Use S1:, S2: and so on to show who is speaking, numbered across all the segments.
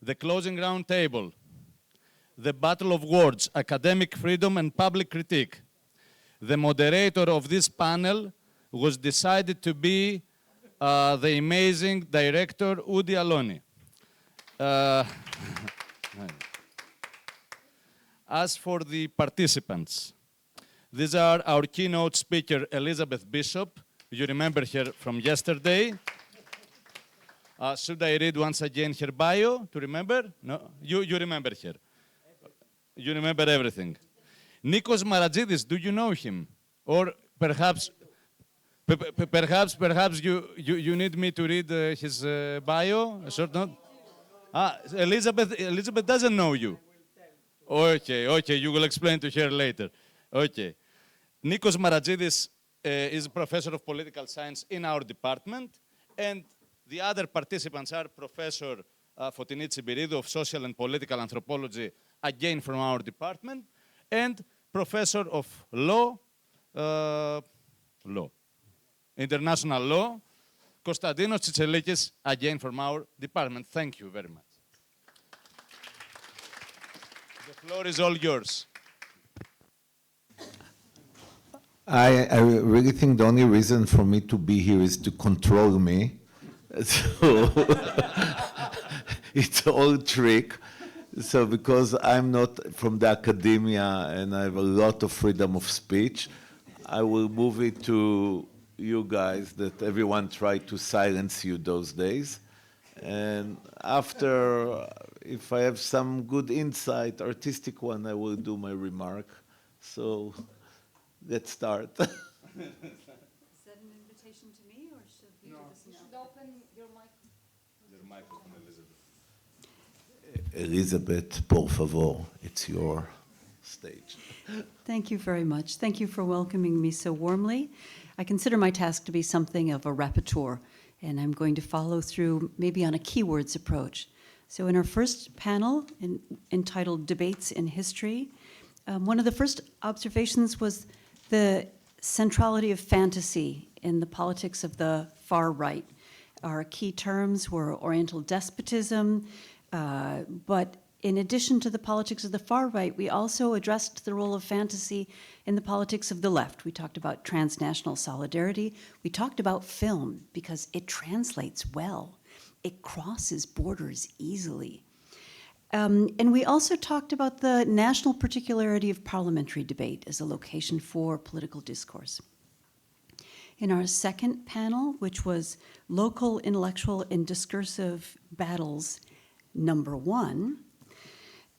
S1: the closing round table, the battle of words, academic freedom and public critique. The moderator of this panel was decided to be the amazing director Udi Aloni. As for the participants, these are our keynote speaker, Elizabeth Bishop. You remember her from yesterday. Should I read once again her bio to remember? No, you remember her. You remember everything. Nikos Marantzidis, do you know him? Or perhaps you need me to read his bio, a short note? Elizabeth doesn't know you. Okay, you will explain to her later. Okay. Nikos Marantzidis is a professor of political science in our department, and the other participants are Professor Fotini Tsibiridou of social and political anthropology, again from our department, and Professor of law, international law, Konstantinos Tsitselikis, again from our department. Thank you very much. The floor is all yours.
S2: I really think the only reason for me to be here is to control me. So it's all trick. So because I'm not from the academia and I have a lot of freedom of speech, I will move it to you guys that everyone tried to silence you those days. And after, if I have some good insight, artistic one, I will do my remark. So let's start.
S3: Is that an invitation to me, or should we do this now? You should open your microphone.
S1: Your microphone, Elizabeth.
S2: Elizabeth, por favor, it's your stage.
S3: Thank you very much. Thank you for welcoming me so warmly. I consider my task to be something of a rapporteur, and I'm going to follow through maybe on a keywords approach. So in our first panel, entitled Debates in History, one of the first observations was the centrality of fantasy in the politics of the far right. Our key terms were Oriental despotism, but in addition to the politics of the far right, we also addressed the role of fantasy in the politics of the left. We talked about transnational solidarity. We talked about film because it translates well. It crosses borders easily. And we also talked about the national particularity of parliamentary debate as a location for political discourse. In our second panel, which was Local, Intellectual, and Discursive Battles, number 1,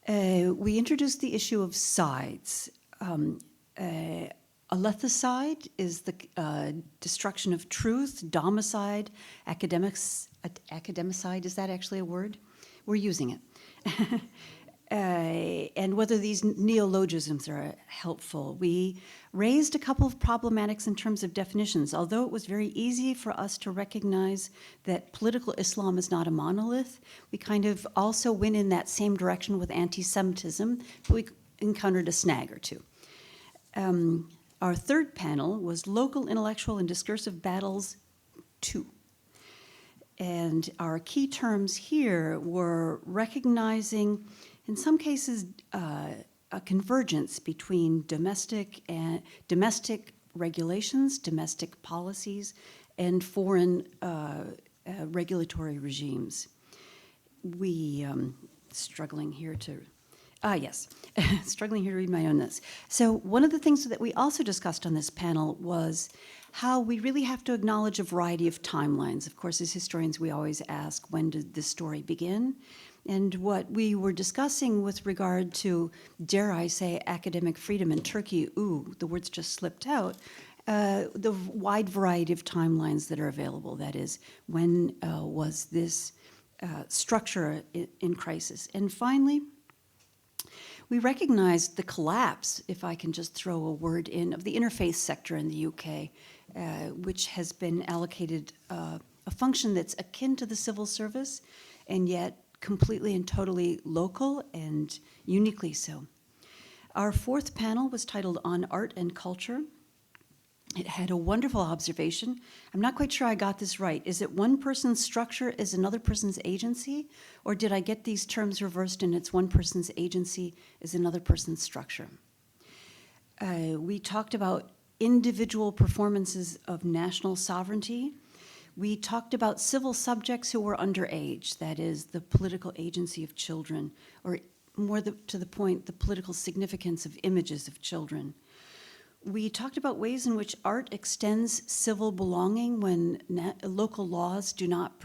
S3: we introduced the issue of sides. Alethicide is the destruction of truth, domicide, academicide, is that actually a word? We're using it. And whether these neologisms are helpful. We raised a couple of problematics in terms of definitions. Although it was very easy for us to recognize that political Islam is not a monolith, we kind of also went in that same direction with anti-Semitism, but we encountered a snag or two. Our third panel was Local, Intellectual, and Discursive Battles 2. And our key terms here were recognizing, in some cases, a convergence between domestic regulations, domestic policies, and foreign regulatory regimes. We struggling here to read my own notes. So one of the things that we also discussed on this panel was how we really have to acknowledge a variety of timelines. Of course, as historians, we always ask, when did this story begin? And what we were discussing with regard to, dare I say, academic freedom in Turkey, the words just slipped out, the wide variety of timelines that are available. That is, when was this structure in crisis? And finally, we recognized the collapse, if I can just throw a word in, of the interfaith sector in the UK, which has been allocated a function that's akin to the civil service, and yet completely and totally local and uniquely so. Our fourth panel was titled On Art and Culture. It had a wonderful observation. I'm not quite sure I got this right. Is it one person's structure is another person's agency? Or did I get these terms reversed and it's one person's agency is another person's structure? We talked about individual performances of national sovereignty. We talked about civil subjects who were underage, that is, the political agency of children, or more to the point, the political significance of images of children. We talked about ways in which art extends civil belonging when local laws do not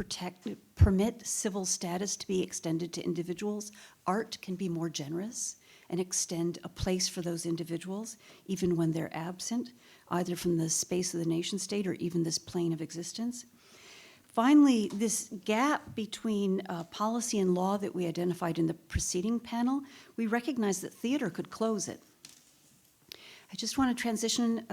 S3: permit civil status to be extended to individuals. Art can be more generous and extend a place for those individuals, even when they're absent, either from the space of the nation state or even this plane of existence. Finally, this gap between policy and law that we identified in the preceding panel, we recognized that theater could close it. I just want to transition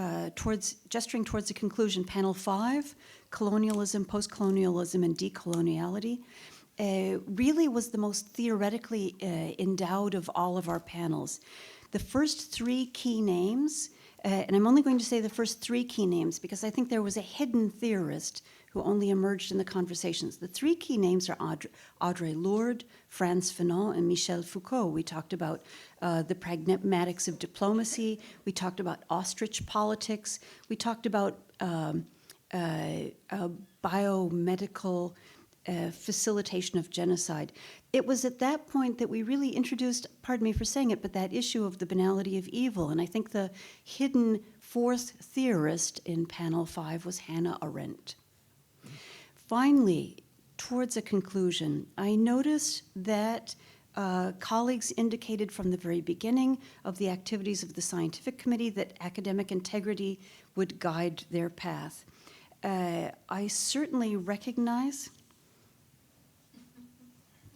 S3: gesturing towards the conclusion. Panel 5, colonialism, post-colonialism, and decoloniality, really was the most theoretically endowed of all of our panels. The first 3 key names, and I'm only going to say the first 3 key names because I think there was a hidden theorist who only emerged in the conversations. The 3 key names are Audre Lorde, Frantz Fanon, and Michel Foucault. We talked about the pragmatics of diplomacy. We talked about ostrich politics. We talked about biomedical facilitation of genocide. It was at that point that we really introduced, pardon me for saying it, but that issue of the banality of evil. And I think the hidden 4th theorist in panel 5 was Hannah Arendt. Finally, towards a conclusion, I noticed that colleagues indicated from the very beginning of the activities of the scientific committee that academic integrity would guide their path. I certainly recognize,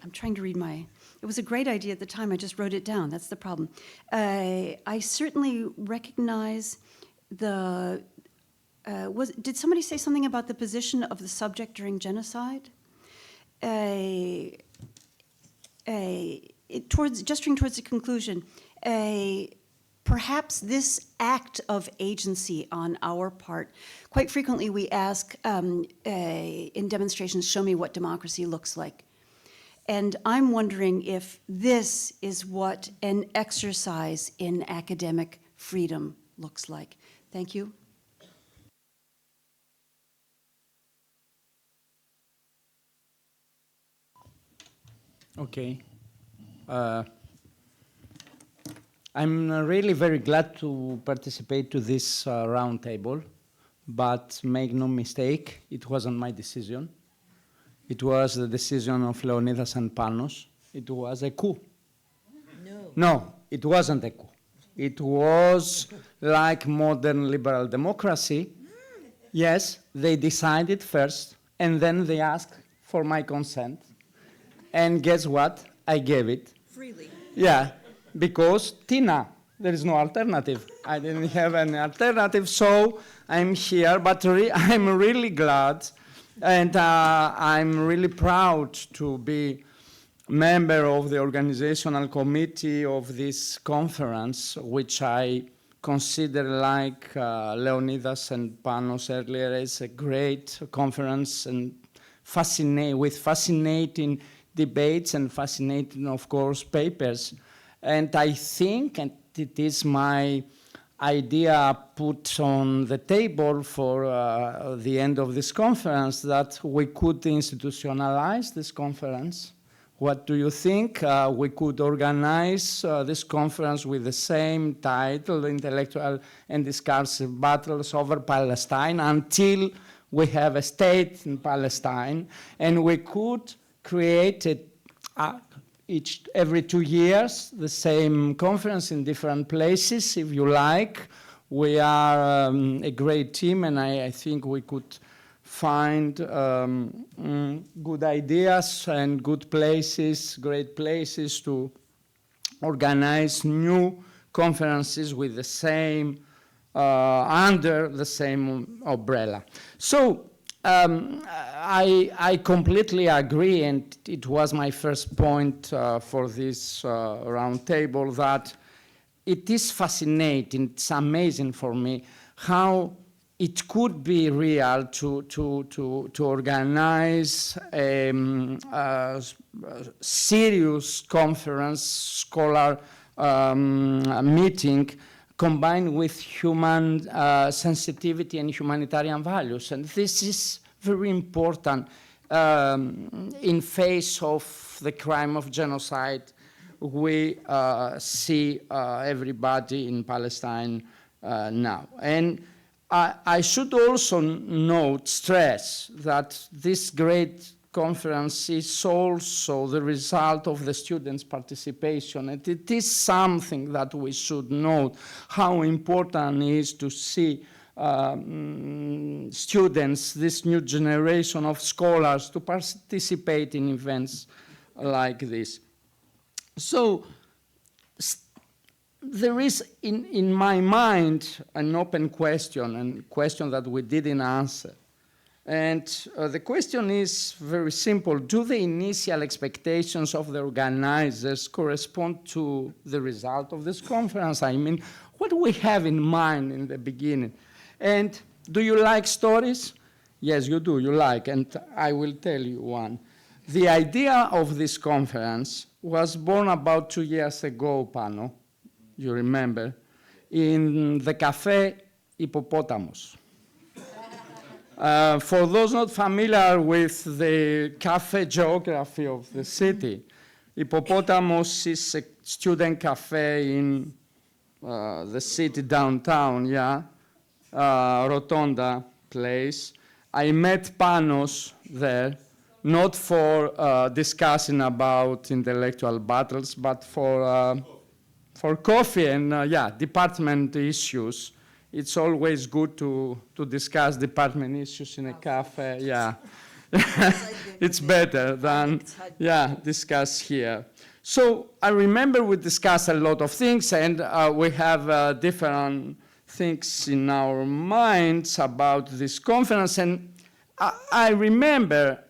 S3: I'm trying to read it was a great idea at the time, I just wrote it down, that's the problem. I certainly recognize did somebody say something about the position of the subject during genocide? Gesturing towards the conclusion, perhaps this act of agency on our part, quite frequently we ask in demonstrations, show me what democracy looks like. And I'm wondering if this is what an exercise in academic freedom looks like. Thank you.
S4: Okay. I'm really very glad to participate to this roundtable, but make no mistake, it wasn't my decision. It was the decision of Leonidas and Panos. It was a coup. No, it wasn't a coup. It was like modern liberal democracy. Yes, they decided first, and then they asked for my consent. And guess what? I gave it.
S5: Freely.
S4: Yeah, because Tina, there is no alternative. I didn't have any alternative, so I'm here. But I'm really glad, and I'm really proud to be member of the organizational committee of this conference, which I consider, like Leonidas and Panos earlier, as a great conference and with fascinating debates and fascinating, of course, papers. And I think, and it is my idea put on the table for the end of this conference, that we could institutionalize this conference. What do you think? We could organize this conference with the same title, Intellectual and Discursive Battles over Palestine, until we have a state in Palestine, and we could create it every 2 years, the same conference in different places, if you like. We are a great team, and I think we could find good ideas and good places, great places to organize new conferences with the same, under the same umbrella. So I completely agree, and it was my first point for this roundtable, that it is fascinating, it's amazing for me how it could be real to organize a serious conference, scholar meeting, combined with human sensitivity and humanitarian values. And this is very important in face of the crime of genocide. We see everybody in Palestine now. And I should also stress that this great conference is also the result of the students' participation. And it is something that we should note, how important it is to see students, this new generation of scholars, to participate in events like this. So there is in my mind an open question, and a question that we didn't answer. And the question is very simple. Do the initial expectations of the organizers correspond to the result of this conference? I mean, what do we have in mind in the beginning? And do you like stories? Yes, you do, you like, and I will tell you one. The idea of this conference was born about 2 years ago, Pano, you remember, in the Café Hippopotamus. For those not familiar with the cafe geography of the city, Hippopotamus is a student cafe in the city downtown, Rotonda place. I met Panos there, not for discussing about intellectual battles, but for coffee and department issues. It's always good to discuss department issues in a cafe. It's better than discuss here. So I remember we discussed a lot of things, and we have different things in our minds about this conference. And I remember,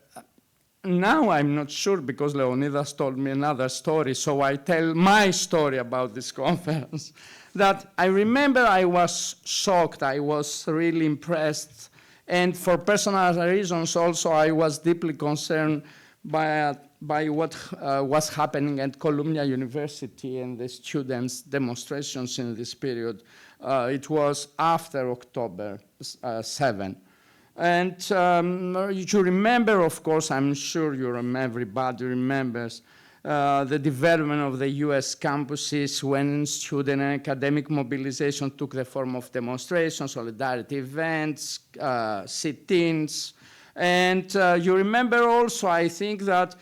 S4: now I'm not sure because Leonidas told me another story, so I tell my story about this conference. That I remember I was shocked, I was really impressed, and for personal reasons also I was deeply concerned by what was happening at Columbia University and the students' demonstrations in this period. It was after October 7. And you remember, of course, I'm sure everybody remembers, the development of the US campuses when student and academic mobilization took the form of demonstrations, solidarity events, sit-ins. And you remember also, I think, that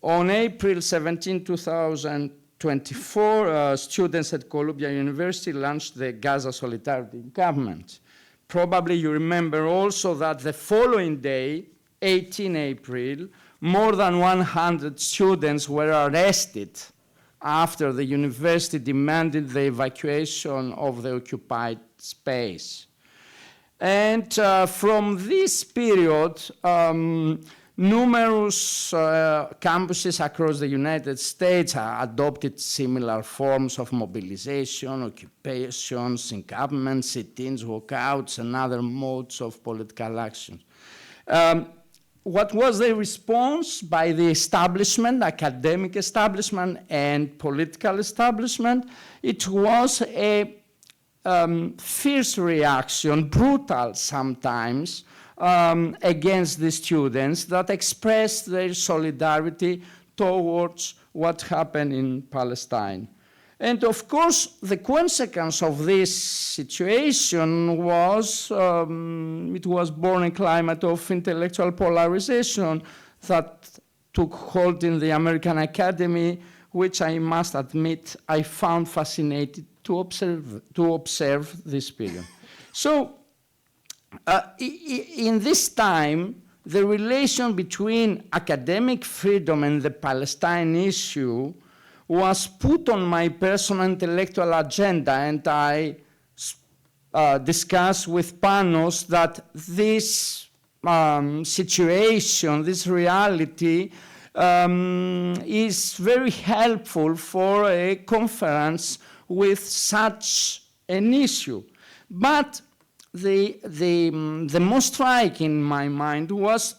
S4: on April 17, 2024, students at Columbia University launched the Gaza Solidarity Encampment. Probably you remember also that the following day, 18 April, more than 100 students were arrested after the university demanded the evacuation of the occupied space. And from this period, numerous campuses across the United States adopted similar forms of mobilization, occupations, encampments, sit-ins, walkouts, and other modes of political action. What was the response by the establishment, academic establishment and political establishment? It was a fierce reaction, brutal sometimes, against the students that expressed their solidarity towards what happened in Palestine. And of course, the consequence of this situation was, it was born a climate of intellectual polarization that took hold in the American Academy, which I must admit I found fascinating to observe this period. So, in this time, the relation between academic freedom and the Palestine issue was put on my personal intellectual agenda, and I discussed with Panos that this situation, this reality, is very helpful for a conference with such an issue. But the most striking in my mind was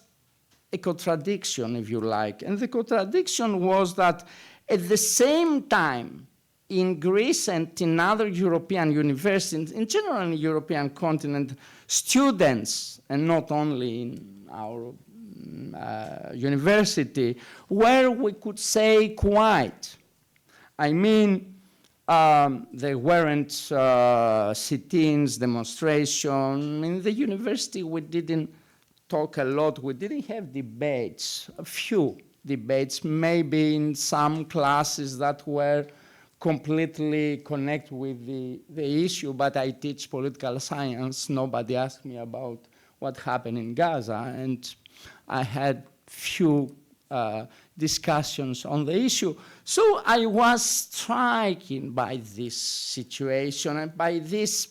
S4: a contradiction, if you like. And the contradiction was that at the same time, in Greece and in other European universities, in general in the European continent, students, and not only in our university, where we could say quiet. I mean, there weren't sit-ins, demonstrations. In the university, we didn't talk a lot. We didn't have debates, a few debates, maybe in some classes that were completely connected with the issue, but I teach political science. Nobody asked me about what happened in Gaza, and I had few discussions on the issue. So I was stricken by this situation and by this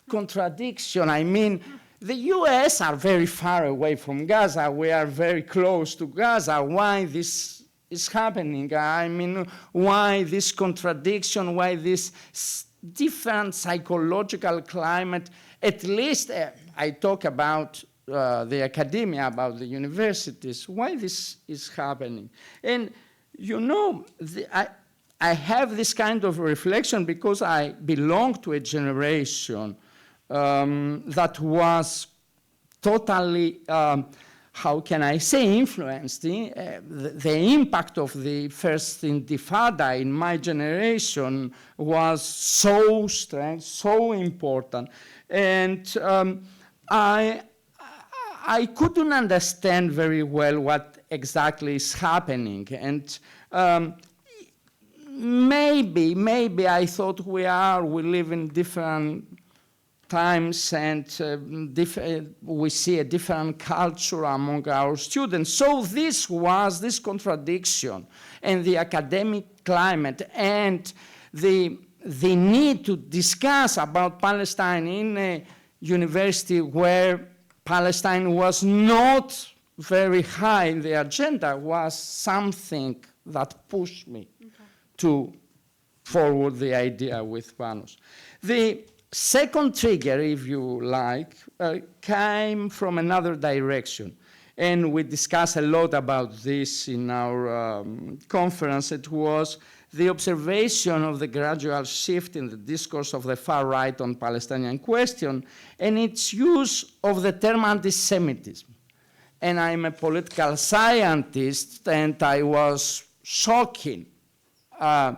S4: contradiction. I mean, the US are very far away from Gaza. We are very close to Gaza. Why this is happening? I mean, why this contradiction? Why this different psychological climate? At least I talk about the academia, about the universities. Why this is happening? And you know, I have this kind of reflection because I belong to a generation that was totally, how can I say, influenced. The impact of the first Intifada in my generation was so strong, so important. And I couldn't understand very well what exactly is happening. And maybe I thought we live in different times and we see a different culture among our students. So this was this contradiction and the academic climate and the need to discuss about Palestine in a university where Palestine was not very high in the agenda was something that pushed me to forward the idea with Panos. The second trigger, if you like, came from another direction. And we discussed a lot about this in our conference. It was the observation of the gradual shift in the discourse of the far right on Palestinian question and its use of the term anti-Semitism. And I'm a political scientist, and I was shocking to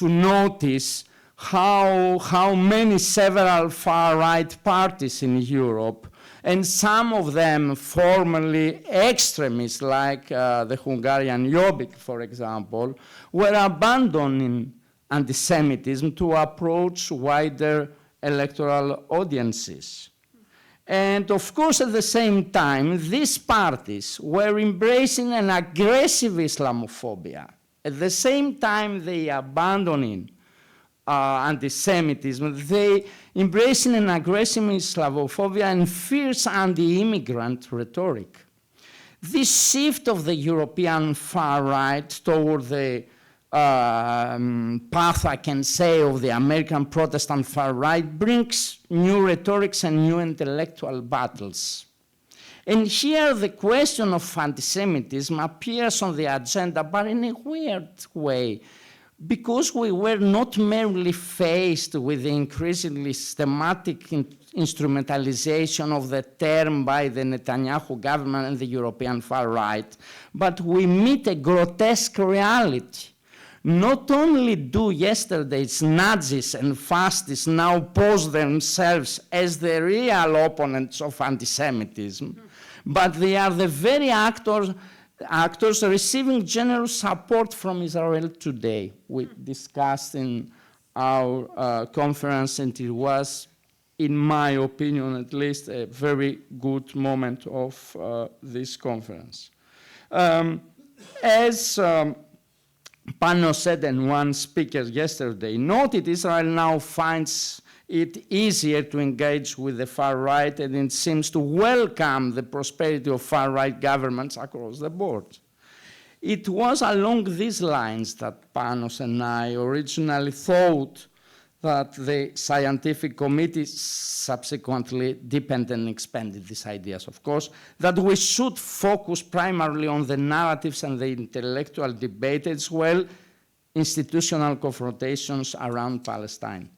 S4: notice how many several far-right parties in Europe, and some of them formerly extremists, like the Hungarian Jobbik, for example, were abandoning anti-Semitism to approach wider electoral audiences. And of course, at the same time, these parties were embracing an aggressive Islamophobia. At the same time, they abandoning anti-Semitism, they embracing an aggressive Islamophobia and fierce anti-immigrant rhetoric. This shift of the European far right toward the path, I can say, of the American Protestant far right brings new rhetorics and new intellectual battles. And here the question of anti-Semitism appears on the agenda, but in a weird way, because we were not merely faced with the increasingly systematic instrumentalization of the term by the Netanyahu government and the European far right, but we meet a grotesque reality. Not only do yesterday's Nazis and fascists now pose themselves as the real opponents of anti-Semitism, but they are the very actors receiving generous support from Israel today. We discussed in our conference, and it was, in my opinion at least, a very good moment of this conference. As Panos said, and one speaker yesterday noted, Israel now finds it easier to engage with the far right, and it seems to welcome the prosperity of far right governments across the board. It was along these lines that Panos and I originally thought that the scientific committee subsequently deepened and expanded these ideas, of course, that we should focus primarily on the narratives and the intellectual debate as well, institutional confrontations around Palestine.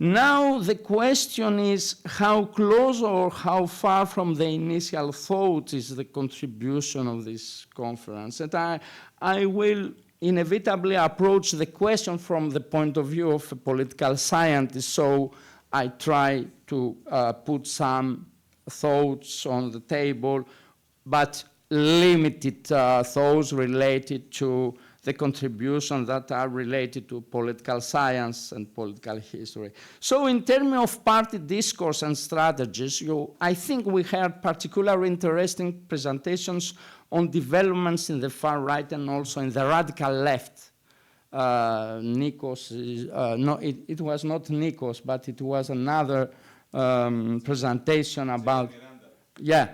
S4: Now the question is how close or how far from the initial thought is the contribution of this conference. And I will inevitably approach the question from the point of view of a political scientist, so I try to put some thoughts on the table, but limited thoughts related to the contributions that are related to political science and political history. So in terms of party discourse and strategies, I think we had particularly interesting presentations on developments in the far right and also in the radical left. Nikos, no, it was not Nikos, but it was another presentation about, yeah,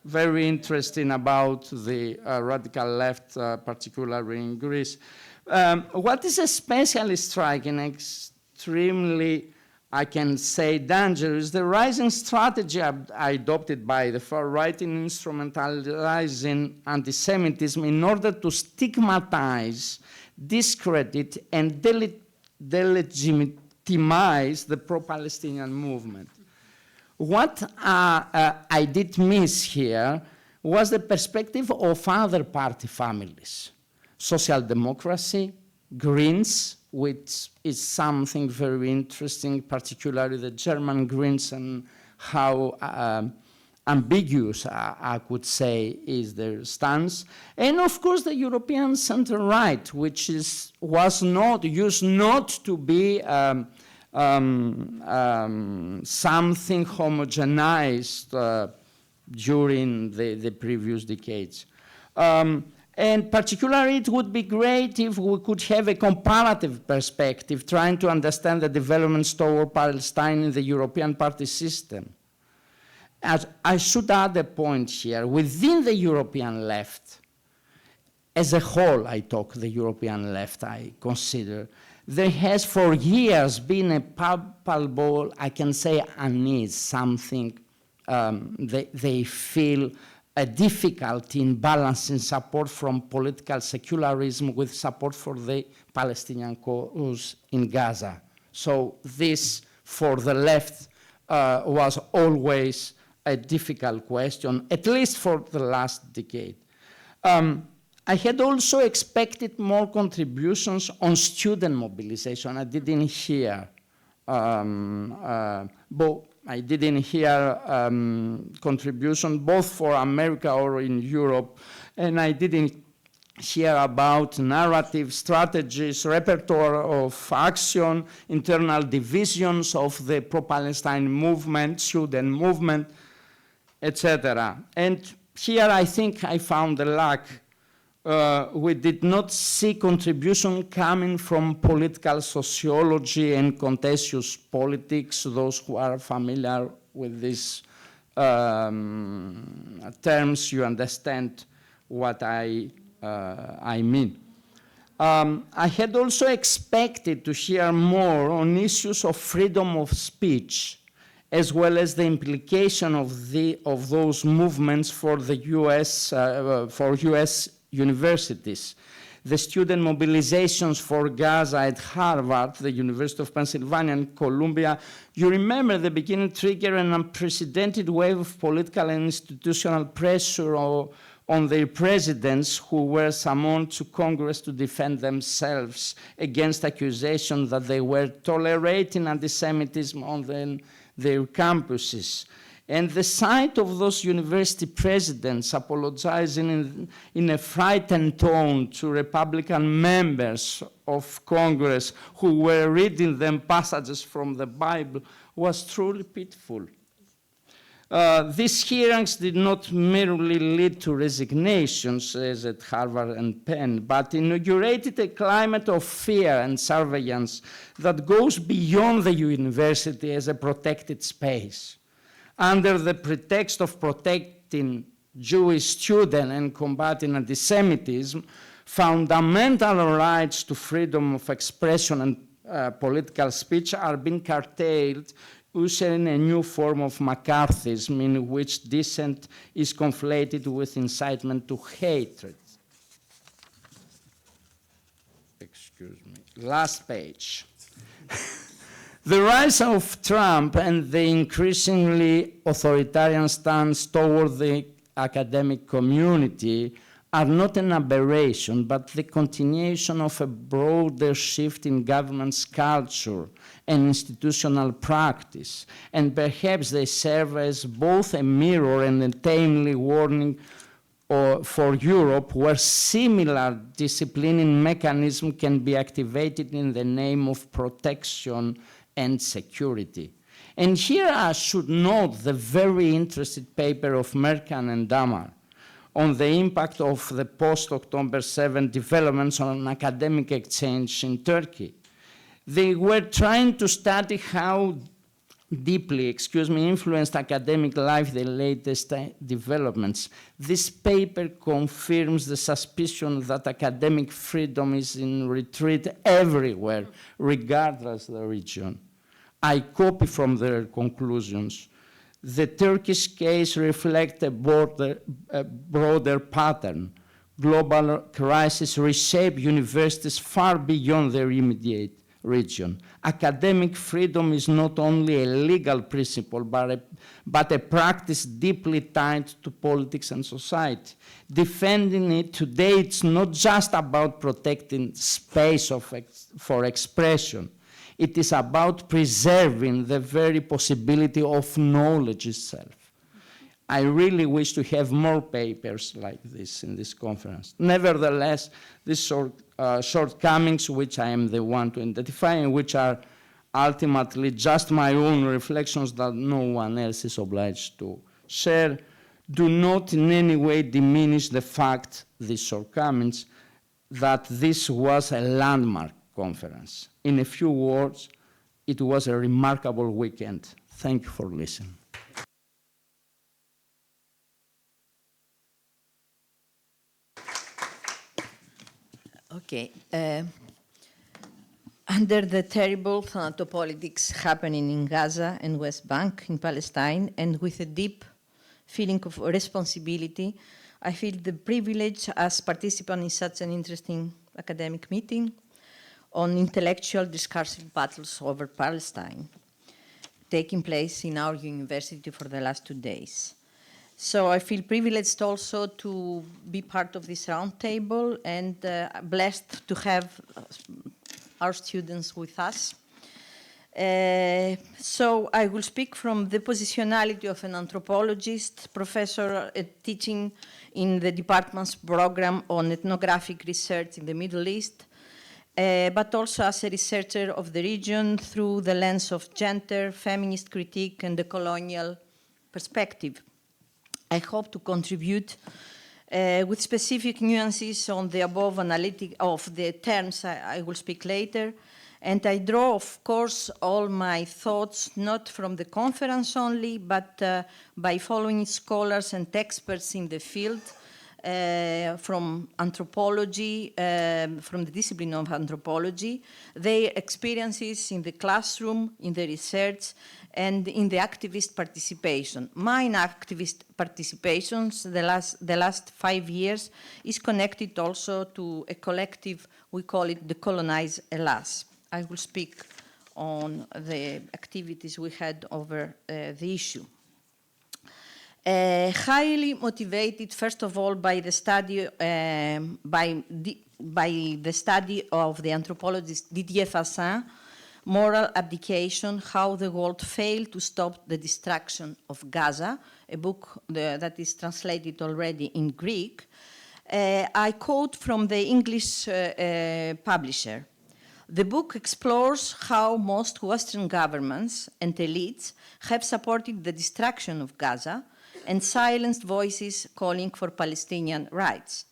S4: very interesting about the radical left, particularly in Greece. What is especially striking, extremely, I can say, dangerous, the rising strategy adopted by the far right in instrumentalizing anti-Semitism in order to stigmatize, discredit, and delegitimize the pro-Palestinian movement. What I did miss here was the perspective of other party families. Social democracy, Greens, which is something very interesting, particularly the German Greens and how ambiguous, I could say, is their stance. And of course the European center-right, which used not to be something homogenized during the previous decades. And particularly it would be great if we could have a comparative perspective trying to understand the developments toward Palestine in the European party system. As I should add a point here, within the European left, as a whole I talk the European left, I consider, there has for years been a palpable, I can say, unease, something they feel a difficulty in balancing support from political secularism with support for the Palestinian cause in Gaza. So this, for the left, was always a difficult question, at least for the last decade. I had also expected more contributions on student mobilization. I didn't hear, I didn't hear contribution both for America or in Europe, and I didn't hear about narrative strategies, repertoire of action, internal divisions of the pro-Palestine movement, student movement, etc. And here I think I found a lack. We did not see contribution coming from political sociology and contentious politics. Those who are familiar with these terms, you understand what I mean. I had also expected to hear more on issues of freedom of speech, as well as the implication of those movements for the U.S. Universities. The student mobilizations for Gaza at Harvard, the University of Pennsylvania, and Columbia, you remember the beginning triggered an unprecedented wave of political and institutional pressure on their presidents who were summoned to Congress to defend themselves against accusations that they were tolerating anti-Semitism on their campuses. And the sight of those university presidents apologizing in a frightened tone to Republican members of Congress who were reading them passages from the Bible was truly pitiful. These hearings did not merely lead to resignations, as at Harvard and Penn, but inaugurated a climate of fear and surveillance that goes beyond the university as a protected space. Under the pretext of protecting Jewish students and combating anti-Semitism, fundamental rights to freedom of expression political speech are being curtailed, ushering a new form of McCarthyism in which dissent is conflated with incitement to hatred. Excuse me. Last page. The rise of Trump and the increasingly authoritarian stance toward the academic community are not an aberration, but the continuation of a broader shift in government's culture and institutional practice. And perhaps they serve as both a mirror and a timely warning for Europe, where similar disciplining mechanisms can be activated in the name of protection and security. And here I should note the very interesting paper of Merkan and Damar on the impact of the post-October 7 developments on academic exchange in Turkey. They were trying to study how deeply, influenced academic life the latest developments. This paper confirms the suspicion that academic freedom is in retreat everywhere, regardless of the region. I copy from their conclusions. The Turkish case reflects a broader pattern. Global crises reshape universities far beyond their immediate region. Academic freedom is not only a legal principle, but a practice deeply tied to politics and society. Defending it today, it's not just about protecting space for expression. It is about preserving the very possibility of knowledge itself. I really wish to have more papers like this in this conference. Nevertheless, these shortcomings, which I am the one to identify, and which are ultimately just my own reflections that no one else is obliged to share, do not in any way diminish the fact, these shortcomings, that this was a landmark conference. In a few words, it was a remarkable weekend. Thank you for listening.
S5: Okay. Under the terrible thanatopolitics happening in Gaza and West Bank in Palestine, and with a deep feeling of responsibility, I feel the privilege as participant in such an interesting academic meeting on intellectual discursive battles over Palestine, taking place in our university for the last 2 days. So I feel privileged also to be part of this roundtable and blessed to have our students with us. So I will speak from the positionality of an anthropologist, professor teaching in the department's program on ethnographic research in the Middle East, but also as a researcher of the region through the lens of gender, feminist critique, and the colonial perspective. I hope to contribute with specific nuances on the above analytic of the terms I will speak later. And I draw, of course, all my thoughts not from the conference only, but by following scholars and experts in the field, from anthropology, from the discipline of anthropology, their experiences in the classroom, in the research, and in the activist participation. Mine activist participations, the last 5 years, is connected also to a collective, we call it the Colonize Elas. I will speak on the activities we had over the issue. Highly motivated, first of all, by the study of the anthropologist Didier Fassin, Moral Abdication, How the World Failed to Stop the Destruction of Gaza, a book that is translated already in Greek. I quote from the English publisher. The book explores how most Western governments and elites have supported the destruction of Gaza and silenced voices calling for Palestinian rights.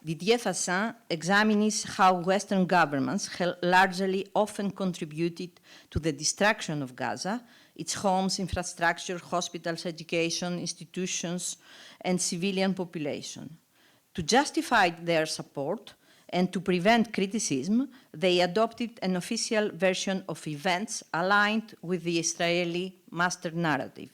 S5: Didier Fassin examines how Western governments have largely often contributed to the destruction of Gaza, its homes, infrastructure, hospitals, education, institutions, and civilian population. To justify their support, and to prevent criticism, they adopted an official version of events aligned with the Israeli master narrative.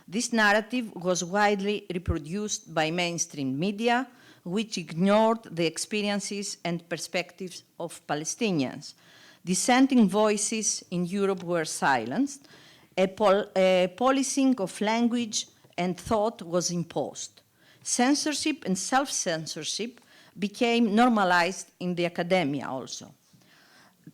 S5: This narrative was widely reproduced by mainstream media, which ignored the experiences and perspectives of Palestinians. Dissenting voices in Europe were silenced. A policing of language and thought was imposed. Censorship and self-censorship became normalized in the academia also.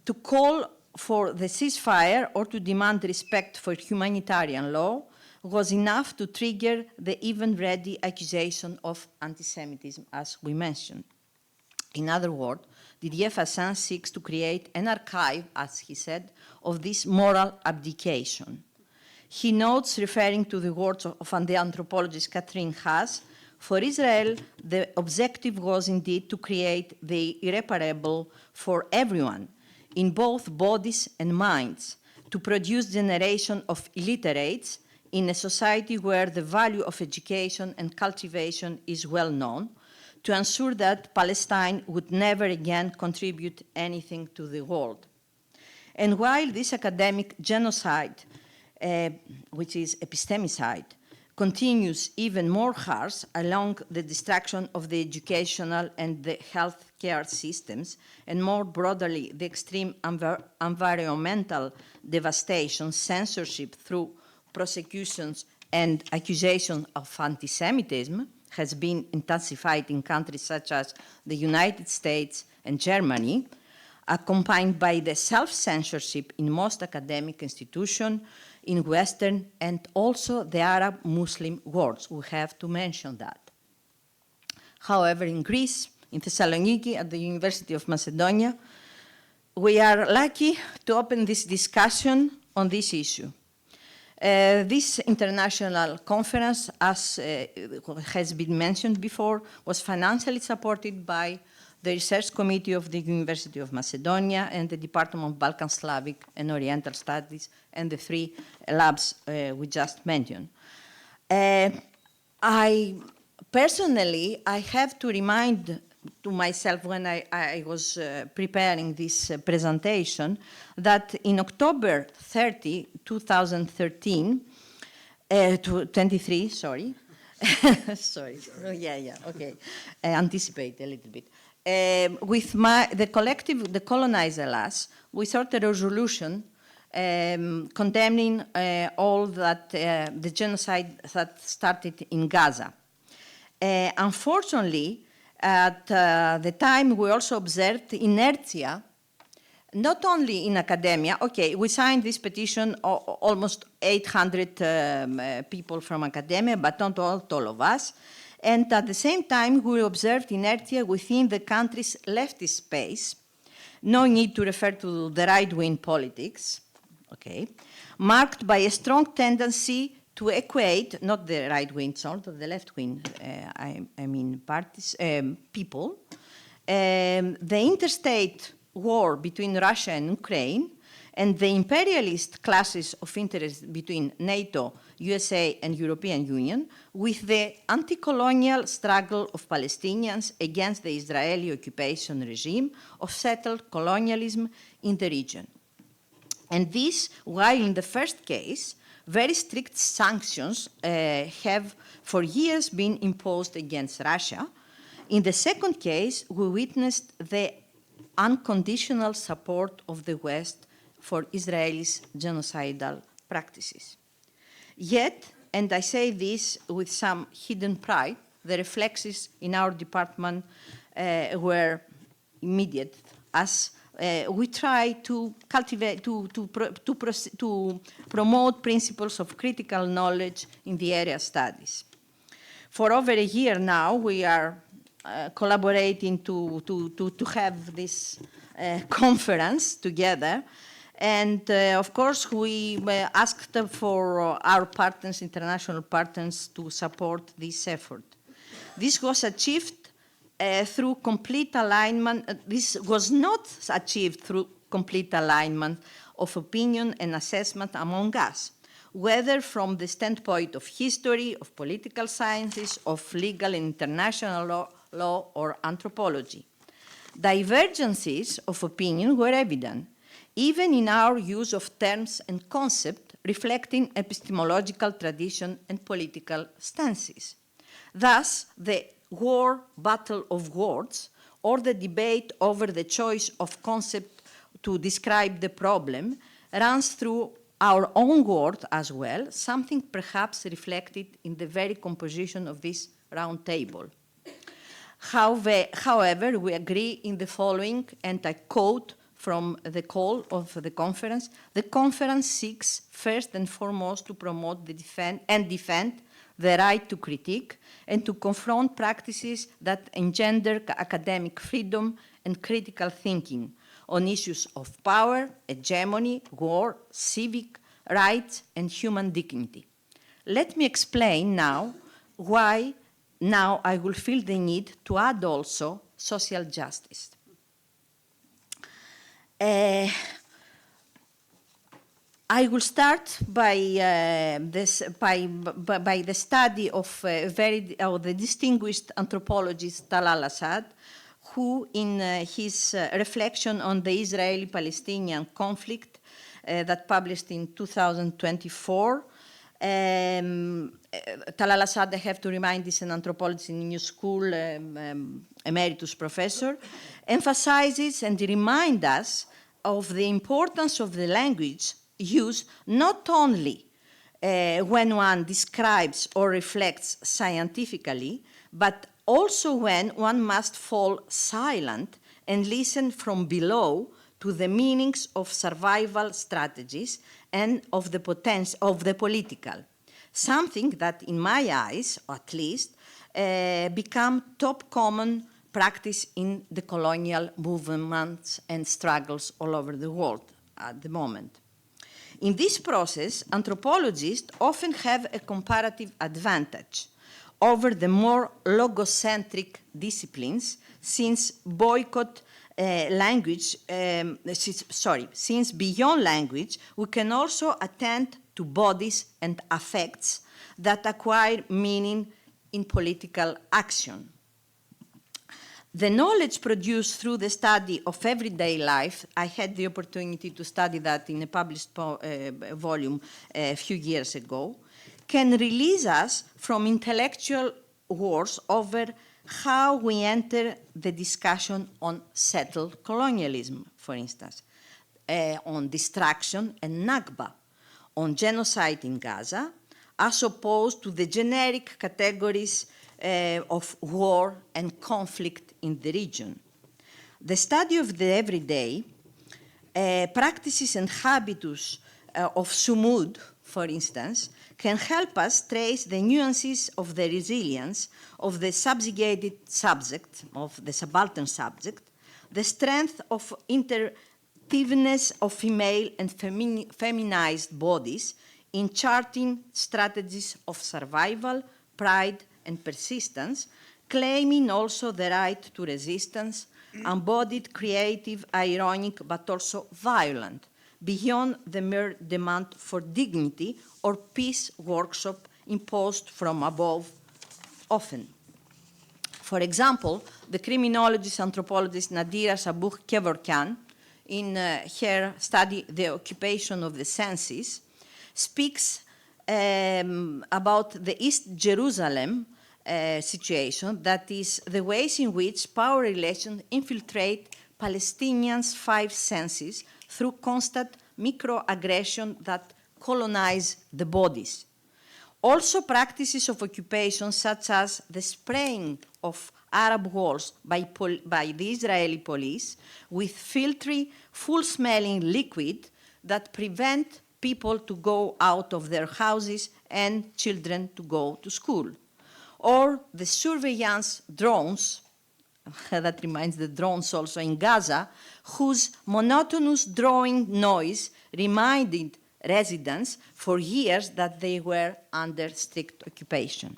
S5: To call for the ceasefire or to demand respect for humanitarian law was enough to trigger the even-ready accusation of anti-Semitism, as we mentioned. In other words, Didier Fassin seeks to create an archive, as he said, of this moral abdication. He notes, referring to the words of the anthropologist Catherine Haas, for Israel, the objective was indeed to create the irreparable for everyone, in both bodies and minds, to produce generation of illiterates in a society where the value of education and cultivation is well known, to ensure that Palestine would never again contribute anything to the world. And while this academic genocide, which is epistemicide, continues even more harsh along the destruction of the educational and the healthcare systems, and more broadly, the extreme environmental devastation, censorship through prosecutions and accusations of anti-Semitism has been intensified in countries such as the United States and Germany, accompanied by the self-censorship in most academic institutions in Western and also the Arab Muslim worlds. We have to mention that. However, in Greece, in Thessaloniki, at the University of Macedonia, we are lucky to open this discussion on this issue. This international conference, as has been mentioned before, was financially supported by the Research Committee of the University of Macedonia and the Department of Balkan, Slavic, and Oriental Studies, and the 3 labs we just mentioned. Personally, I have to remind to myself when I was preparing this presentation that in October 30, 2013, 23, sorry. Sorry, oh, yeah, okay. I anticipate a little bit. With the collective, the Colonize Alas, we sought a resolution condemning all that, the genocide that started in Gaza. Unfortunately, at the time, we also observed inertia, not only in academia. Okay, we signed this petition, almost 800 people from academia, but not all of us. And at the same time, we observed inertia within the country's leftist space. No need to refer to the right-wing politics, okay, marked by a strong tendency to equate, not the right wing, sort of the left wing, I mean parties, people, the interstate war between Russia and Ukraine and the imperialist classes of interest between NATO, USA, and European Union with the anti-colonial struggle of Palestinians against the Israeli occupation regime of settled colonialism in the region. And this, while in the first case, very strict sanctions have for years been imposed against Russia. In the second case, we witnessed the unconditional support of the West for Israel's genocidal practices. Yet, and I say this with some hidden pride, the reflexes in our department were immediate, as we try to cultivate, to promote principles of critical knowledge in the area studies. For over a year now, we are collaborating to have this conference together. And of course, we asked for our partners, international partners, to support this effort. This was achieved through complete alignment. This was not achieved through complete alignment of opinion and assessment among us, whether from the standpoint of history, of political sciences, of legal and international law or anthropology. Divergences of opinion were evident, even in our use of terms and concepts reflecting epistemological tradition and political stances. Thus, the war battle of words, or the debate over the choice of concept to describe the problem, runs through our own world as well, something perhaps reflected in the very composition of this round table. However, we agree in the following, and I quote from the call of the conference: the conference seeks first and foremost to promote defend the right to critique and to confront practices that engender academic freedom and critical thinking on issues of power, hegemony, war, civic rights, and human dignity. Let me explain now why now I will feel the need to add also social justice. I will start by the study of the distinguished anthropologist Talal Asad, who in his reflection on the Israeli-Palestinian conflict that published in 2024, Talal Asad, I have to remind, is an anthropologist in New School, emeritus professor, emphasizes and reminds us of the importance of the language used not only when one describes or reflects scientifically, but also when one must fall silent and listen from below to the meanings of survival strategies and of the potential of the political, something that, in my eyes, at least, become top common practice in the colonial movements and struggles all over the world at the moment. In this process, anthropologists often have a comparative advantage over the more logocentric disciplines, since since beyond language, we can also attend to bodies and affects that acquire meaning in political action. The knowledge produced through the study of everyday life, I had the opportunity to study that in a published volume a few years ago, can release us from intellectual wars over how we enter the discussion on settled colonialism, for instance, on destruction and Nakba, on genocide in Gaza, as opposed to the generic categories of war and conflict in the region. The study of the everyday practices and habitus of Sumud, for instance, can help us trace the nuances of the resilience of the subjugated subject, of the subaltern subject, the strength of interactiveness of female and feminized bodies in charting strategies of survival, pride, and persistence, claiming also the right to resistance, embodied, creative, ironic, but also violent, beyond the mere demand for dignity or peace workshop imposed from above often. For example, the criminologist anthropologist Nadira Sabuh-Kevorkian, in her study The Occupation of the Senses, speaks about the East Jerusalem situation, that is, the ways in which power relations infiltrate Palestinians' five senses through constant microaggression that colonize the bodies. Also, practices of occupation, such as the spraying of Arab walls by the Israeli police with filthy, full-smelling liquid that prevent people to go out of their houses and children to go to school. Or the surveillance drones, that reminds the drones also in Gaza, whose monotonous droning noise reminded residents for years that they were under strict occupation.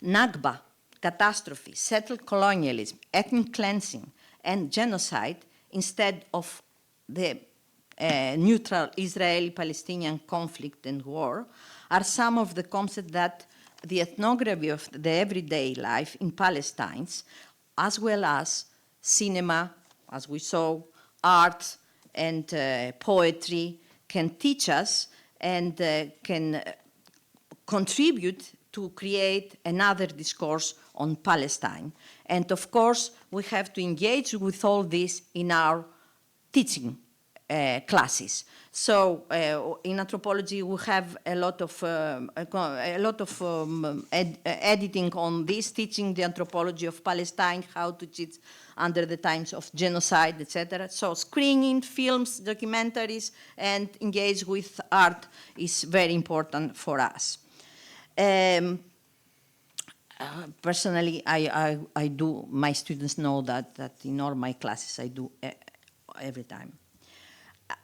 S5: Nakba, catastrophe, settled colonialism, ethnic cleansing, and genocide, instead of the neutral Israeli-Palestinian conflict and war, are some of the concepts that the ethnography of the everyday life in Palestine, as well as cinema, as we saw, art and poetry can teach us and can contribute to create another discourse on Palestine. And of course, we have to engage with all this in our teaching classes. So in anthropology, we have a lot of editing on this, teaching the anthropology of Palestine, how to teach under the times of genocide, etc. So screening, films, documentaries, and engage with art is very important for us. Personally, I do, my students know that in all my classes I do every time.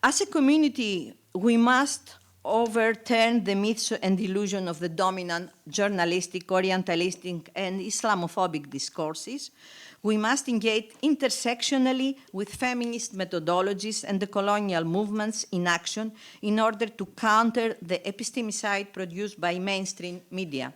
S5: As a community, we must overturn the myths and illusion of the dominant journalistic, orientalistic, and Islamophobic discourses. We must engage intersectionally with feminist methodologies and the colonial movements in action in order to counter the epistemicide produced by mainstream media.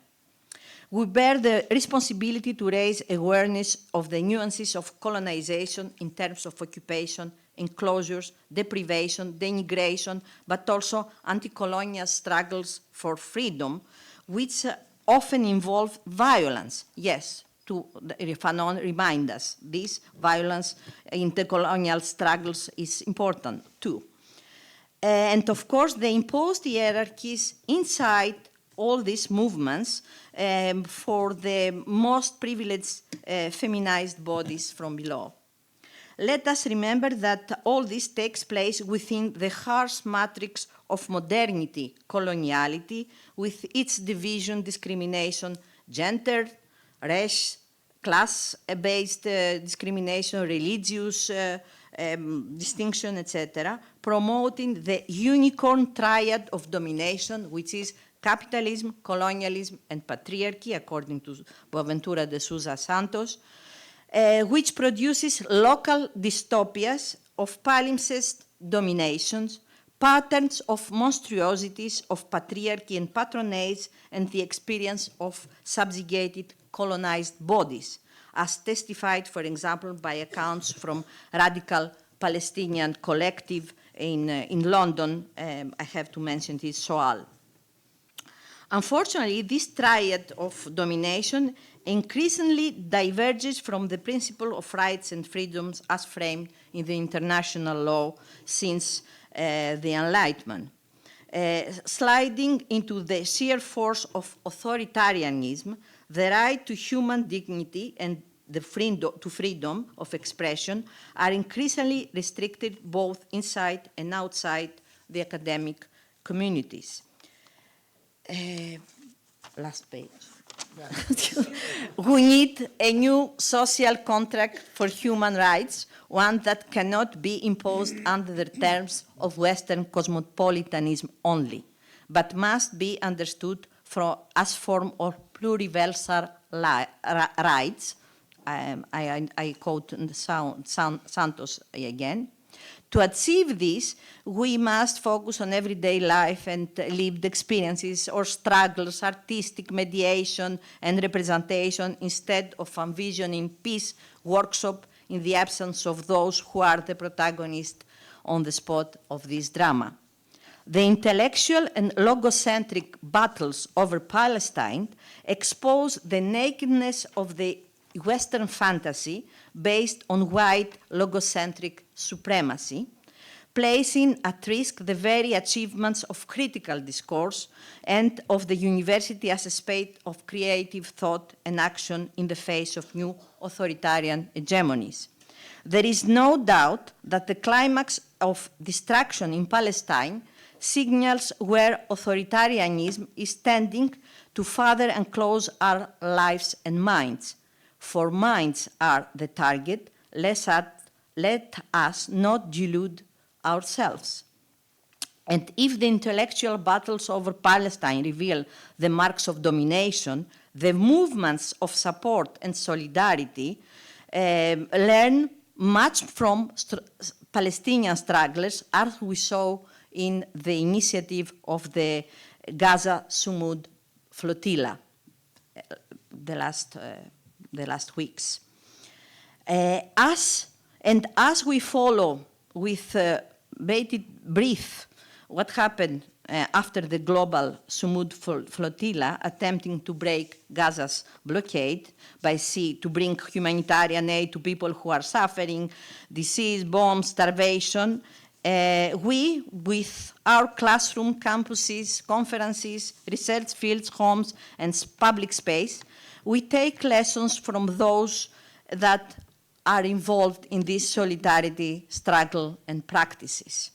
S5: We bear the responsibility to raise awareness of the nuances of colonization in terms of occupation, enclosures, deprivation, denigration, but also anti-colonial struggles for freedom, which often involve violence. Yes, Fanon remind us, this violence in the colonial struggles is important too. And of course, the imposed hierarchies inside all these movements for the most privileged feminized bodies from below. Let us remember that all this takes place within the harsh matrix of modernity, coloniality, with its division, discrimination, gender, race, class-based discrimination, religious distinction, etc., promoting the unicorn triad of domination, which is capitalism, colonialism, and patriarchy, according to Boaventura de Sousa Santos, which produces local dystopias of palimpsest dominations, patterns of monstruosities of patriarchy and patronage, and the experience of subjugated colonized bodies, as testified, for example, by accounts from radical Palestinian collective in London. I have to mention this, Soal. Unfortunately, this triad of domination increasingly diverges from the principle of rights and freedoms as framed in the international law since the Enlightenment, sliding into the sheer force of authoritarianism. The right to human dignity and the freedom of expression are increasingly restricted both inside and outside the academic communities. Last page. We need a new social contract for human rights, one that cannot be imposed under the terms of Western cosmopolitanism only, but must be understood as form of pluriversal rights. I quote Santos again. To achieve this, we must focus on everyday life and lived experiences or struggles, artistic mediation and representation, instead of envisioning peace workshop in the absence of those who are the protagonists on the spot of this drama. The intellectual and logocentric battles over Palestine expose the nakedness of the Western fantasy based on white logocentric supremacy, placing at risk the very achievements of critical discourse and of the university as a space of creative thought and action in the face of new authoritarian hegemonies. There is no doubt that the climax of destruction in Palestine signals where authoritarianism is tending to further enclose our lives and minds. For minds are the target, let us not delude ourselves. And if the intellectual battles over Palestine reveal the marks of domination, the movements of support and solidarity learn much from Palestinian strugglers, as we saw in the initiative of the Gaza Sumud flotilla the last weeks. As we follow with bated breath what happened after the global Sumud flotilla attempting to break Gaza's blockade by sea to bring humanitarian aid to people who are suffering disease, bombs, starvation, we, with our classroom, campuses, conferences, research fields, homes, and public space, we take lessons from those that are involved in this solidarity, struggle, and practices.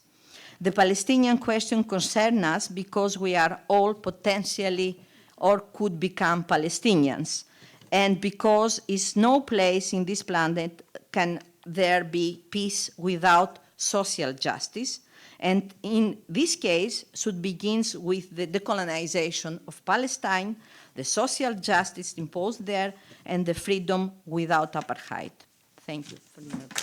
S5: The Palestinian question concerns us because we are all potentially or could become Palestinians, and because is no place in this planet can there be peace without social justice, and in this case should begin with the decolonization of Palestine, the social justice imposed there, and the freedom without apartheid. Thank you for the attention.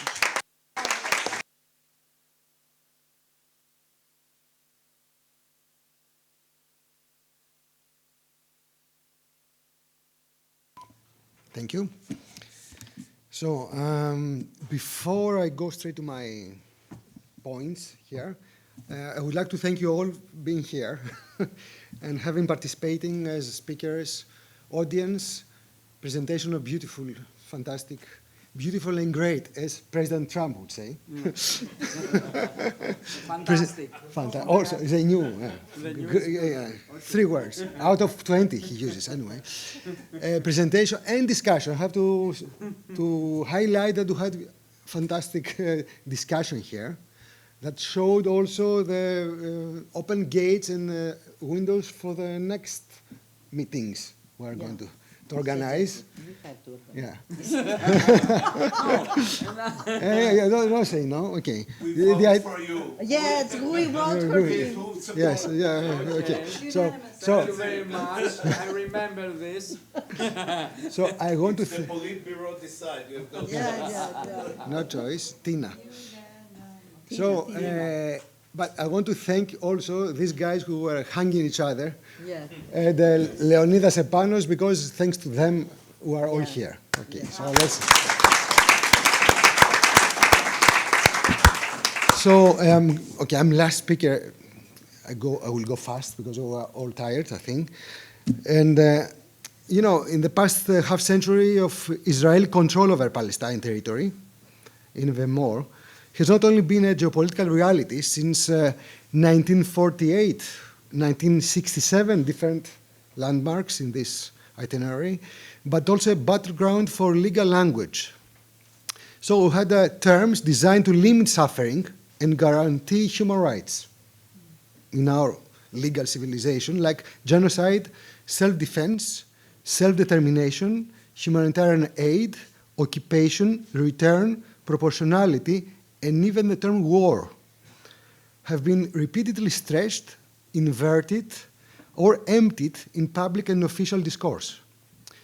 S6: Thank you. So before I go straight to my points here, I would like to thank you all being here and having participating as speakers, audience, presentation of beautiful, fantastic, beautiful and great, as President Trump would say.
S4: Fantastic.
S6: Also, it's a new, 3 words out of 20 he uses anyway. Presentation and discussion. I have to highlight that we had fantastic discussion here that showed also the open gates and windows for the next meetings we're going to organize. Yeah. Don't say no. Okay.
S2: We vote for you.
S5: Yes, we vote for you.
S6: Yes. Yeah. Okay. So.
S4: Thank you very much. I remember this.
S6: So I want to.
S2: The Politburo decide. You have
S5: Yeah.
S6: No choice, Tina. So, but I want to thank also these guys who were hanging each other.
S5: Yeah.
S6: The Leonidas Epanos, because thanks to them, we are all here. Okay, so let's. So, okay, I'm last speaker. I will go fast because we are all tired, I think. And, you know, in the past half century of Israeli control over Palestine territory, even more, has not only been a geopolitical reality since 1948, 1967, different landmarks in this itinerary, but also a battleground for legal language. So we had terms designed to limit suffering and guarantee human rights in our legal civilization, like genocide, self-defense, self-determination, humanitarian aid, occupation, return, proportionality, and even the term war have been repeatedly stressed, inverted, or emptied in public and official discourse.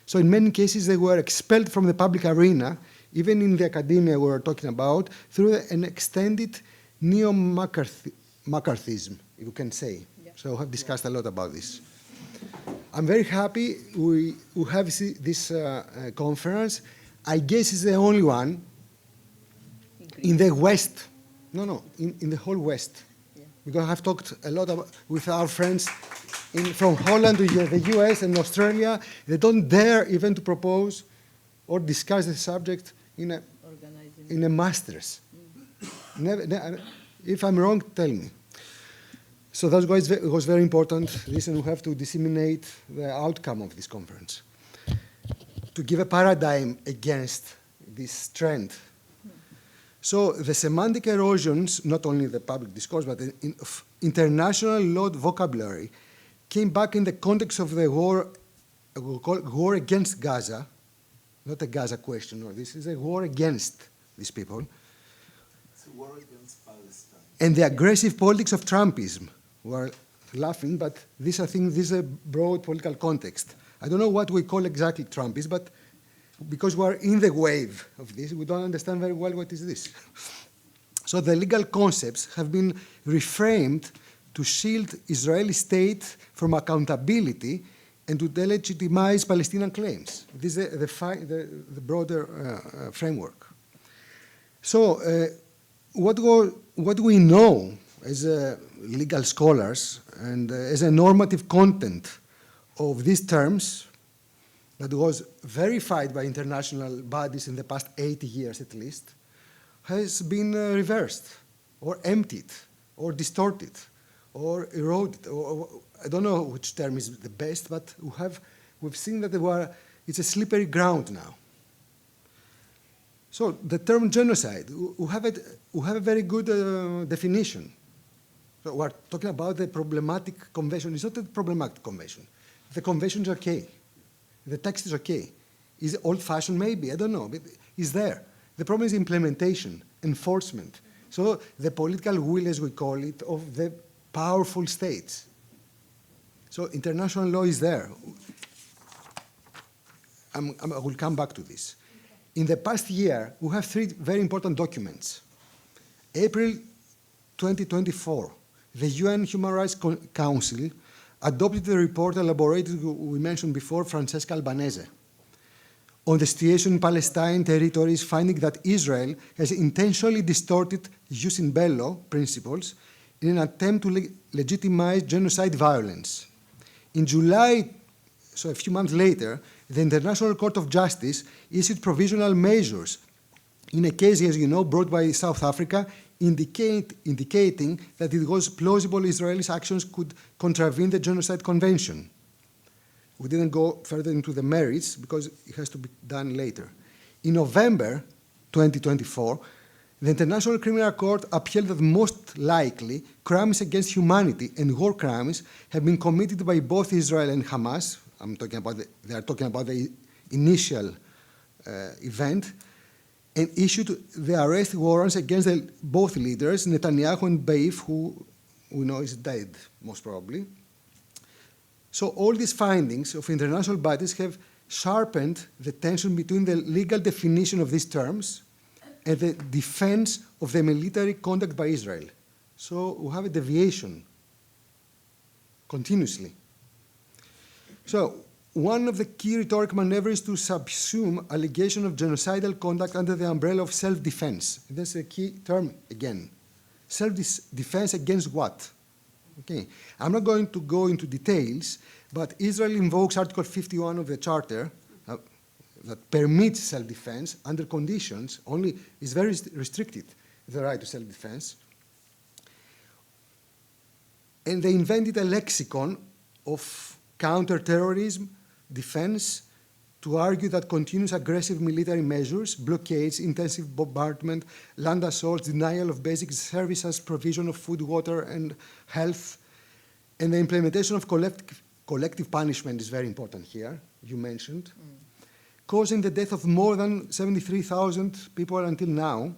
S6: So in many cases, they were expelled from the public arena, even in the academia we were talking about, through an extended neo-McCarthyism, you can say. Yeah. So I have discussed a lot about this. I'm very happy we have this conference. I guess it's the only one in the West. No, in the whole West. Yeah. Because I've talked a lot with our friends from Holland to the US and Australia. They don't dare even to propose or discuss the subject in a master's. Never, if I'm wrong, tell me. So that's why it was very important. Listen, we have to disseminate the outcome of this conference to give a paradigm against this trend. So the semantic erosions, not only in the public discourse, but in international law vocabulary, came back in the context of the war against Gaza, not a Gaza question, or this is a war against these people.
S2: It's a war against Palestine.
S6: And the aggressive politics of Trumpism. We are laughing, but this, I think, this is a broad political context. I don't know what we call exactly Trumpism, but because we are in the wave of this, we don't understand very well what is this. So the legal concepts have been reframed to shield Israeli state from accountability and to delegitimize Palestinian claims. This is the broader framework. So what we know as legal scholars and as a normative content of these terms that was verified by international bodies in the past 80 years at least, has been reversed or emptied or distorted or eroded, or I don't know which term is the best, but we've seen that it's a slippery ground now. So the term genocide, we have a very good definition. So we're talking about the problematic convention. It's not a problematic convention. The convention is okay. The text is okay. Is it old-fashioned? Maybe, I don't know, but it's there. The problem is implementation, enforcement. So the political will, as we call it, of the powerful states. So international law is there. I will come back to this. In the past year, we have three very important documents. April 2024, the UN Human Rights Council adopted the report elaborated, we mentioned before, Francesca Albanese, on the situation in Palestine territories, finding that Israel has intentionally distorted jus in bello principles in an attempt to legitimize genocide violence. In July, so a few months later, the International Court of Justice issued provisional measures in a case, as you know, brought by South Africa, indicating that it was plausible Israeli actions could contravene the Genocide Convention. We didn't go further into the merits because it has to be done later. In November 2024, the International Criminal Court upheld that most likely crimes against humanity and war crimes have been committed by both Israel and Hamas. They are talking about the initial event, and issued the arrest warrants against both leaders, Netanyahu and Beif, who we know is dead, most probably. So all these findings of international bodies have sharpened the tension between the legal definition of these terms and the defense of the military conduct by Israel. So we have a deviation continuously. So one of the key rhetoric maneuvers is to subsume allegation of genocidal conduct under the umbrella of self-defense. That's a key term again. Self-defense against what? Okay. I'm not going to go into details, but Israel invokes Article 51 of the Charter that permits self-defense under conditions, only is very restricted, the right to self-defense. And they invented a lexicon of counter-terrorism, defense, to argue that continuous aggressive military measures, blockades, intensive bombardment, land assaults, denial of basic services, provision of food, water, and health, and the implementation of collective punishment is very important here, you mentioned, causing the death of more than 73,000 people until now,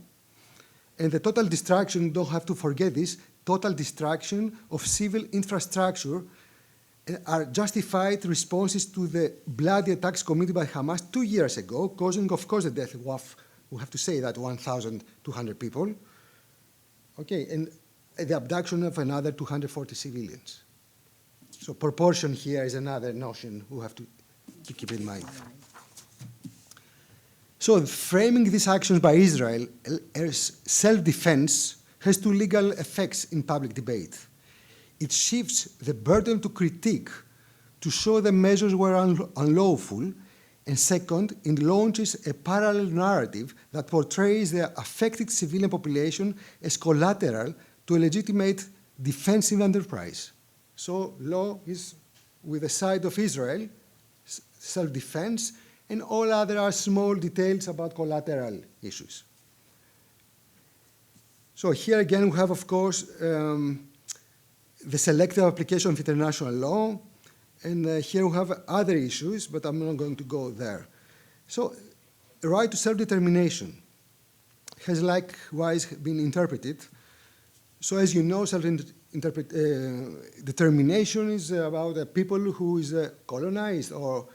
S6: and the total destruction, don't have to forget this, total destruction of civil infrastructure are justified responses to the bloody attacks committed by Hamas 2 years ago, causing, of course, the death of, we have to say that, 1,200 people, okay, and the abduction of another 240 civilians. So proportion here is another notion we have to keep in mind. So framing these actions by Israel as self-defense has two legal effects in public debate. It shifts the burden to critique to show the measures were unlawful, and second, it launches a parallel narrative that portrays the affected civilian population as collateral to a legitimate defensive enterprise. So law is with the side of Israel, self-defense, and all other are small details about collateral issues. So here again we have, of course, the selective application of international law, and here we have other issues, but I'm not going to go there. So the right to self-determination has likewise been interpreted. So as you know, self-determination is about a people who is colonized or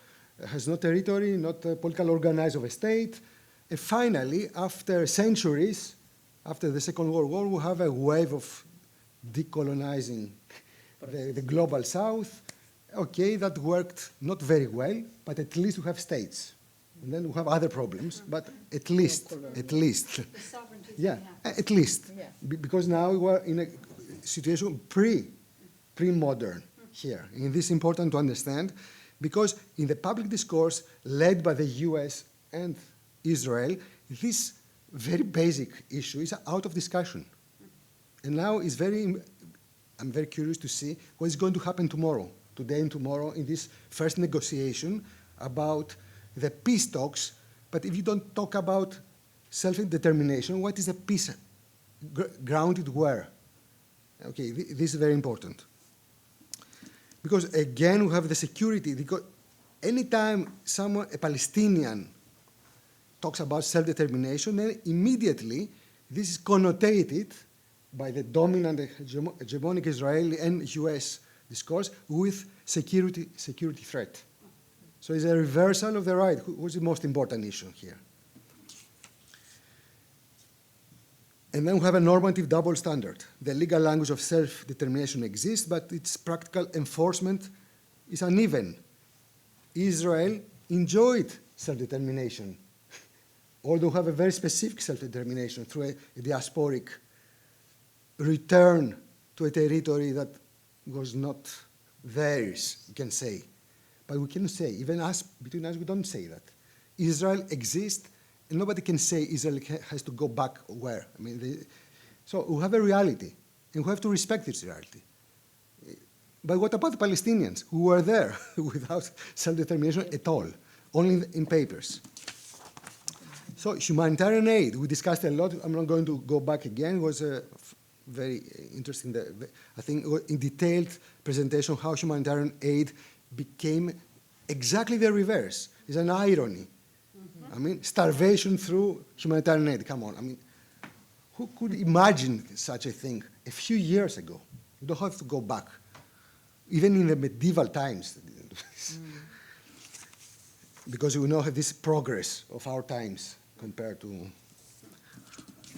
S6: has no territory, not a political organized of a state. And finally, after centuries, after the Second World War, we have a wave of decolonizing the global south. Okay, that worked not very well, but at least we have states. And then we have other problems, but at least.
S3: The sovereignty is
S6: Yeah,
S3: gonna happen.
S6: at least.
S5: Yeah.
S6: Because now we are in a situation pre-modern here. And this is important to understand, because in the public discourse led by the US and Israel, this very basic issue is out of discussion. And now it's I'm very curious to see what is going to happen tomorrow, today and tomorrow, in this first negotiation about the peace talks. But if you don't talk about self-determination, what is a peace grounded where? Okay, this is very important. Because again, we have the security, because anytime a Palestinian talks about self-determination, then immediately this is connotated by the dominant hegemonic Israeli and US discourse with security threat. So it's a reversal of the right. What's the most important issue here? And then we have a normative double standard. The legal language of self-determination exists, but its practical enforcement is uneven. Israel enjoyed self-determination, although we have a very specific self-determination through a diasporic return to a territory that was not theirs, you can say. But we can say, even us, between us, we don't say that. Israel exists, and nobody can say Israel has to go back where. I mean, so we have a reality, and we have to respect this reality. But what about the Palestinians who were there without self-determination at all, only in papers? So humanitarian aid, we discussed a lot. I'm not going to go back again. It was very interesting, I think, in detailed presentation how humanitarian aid became exactly the reverse. It's an irony. Mm-hmm. I mean, starvation through humanitarian aid. Come on. I mean, who could imagine such a thing a few years ago? You don't have to go back. Even in the medieval times, they didn't do this. Because we know this progress of our times compared to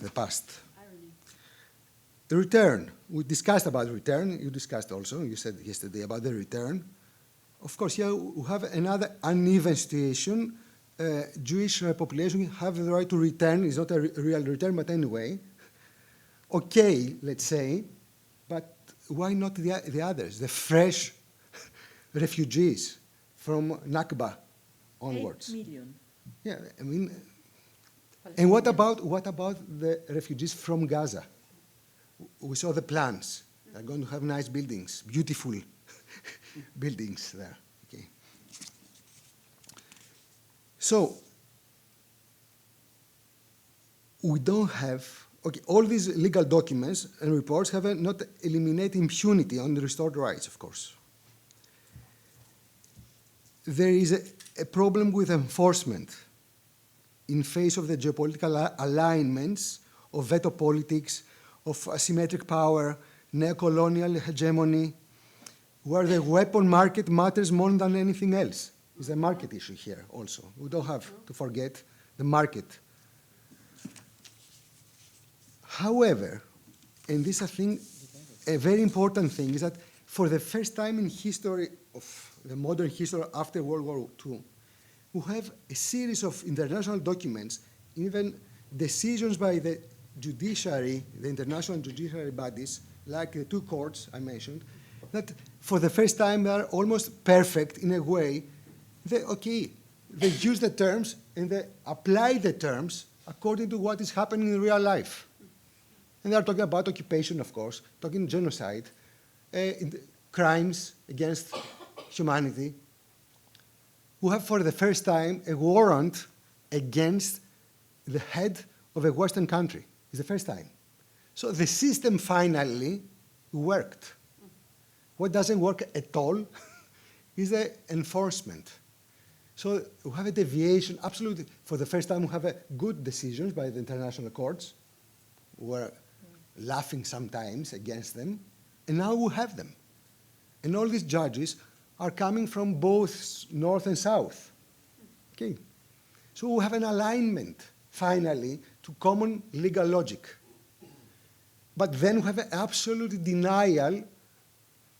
S6: the past.
S3: Irony.
S6: The return. We discussed about return. You discussed also, you said yesterday about the return. Of course, here we have another uneven situation. Jewish population have the right to return. It's not a real return, but anyway. Okay, let's say, but why not the others, the fresh refugees from Nakba onwards?
S7: 8 million.
S6: Yeah, I mean, and what about the refugees from Gaza? We saw the plans. They're going to have nice buildings, beautiful buildings there. Okay. So we don't have. Okay, all these legal documents and reports have not eliminate impunity on the restored rights, of course. There is a problem with enforcement in face of the geopolitical alignments of veto politics, of asymmetric power, neo-colonial hegemony, where the weapon market matters more than anything else. It's a market issue here also. We don't have to forget the market. However, and this I think a very important thing is that for the first time in history of the modern history after World War II, we have a series of international documents, even decisions by the judiciary, the international judiciary bodies, like the two courts I mentioned, that for the first time they are almost perfect in a way. They use the terms and they apply the terms according to what is happening in real life. And they are talking about occupation, of course, talking genocide, crimes against humanity. We have for the first time a warrant against the head of a Western country. It's the first time. So the system finally worked. What doesn't work at all is the enforcement. So we have a deviation, absolutely. For the first time, we have good decisions by the international courts. We're laughing sometimes against them, and now we have them. And all these judges are coming from both north and south. Okay. So we have an alignment, finally, to common legal logic. But then we have an absolute denial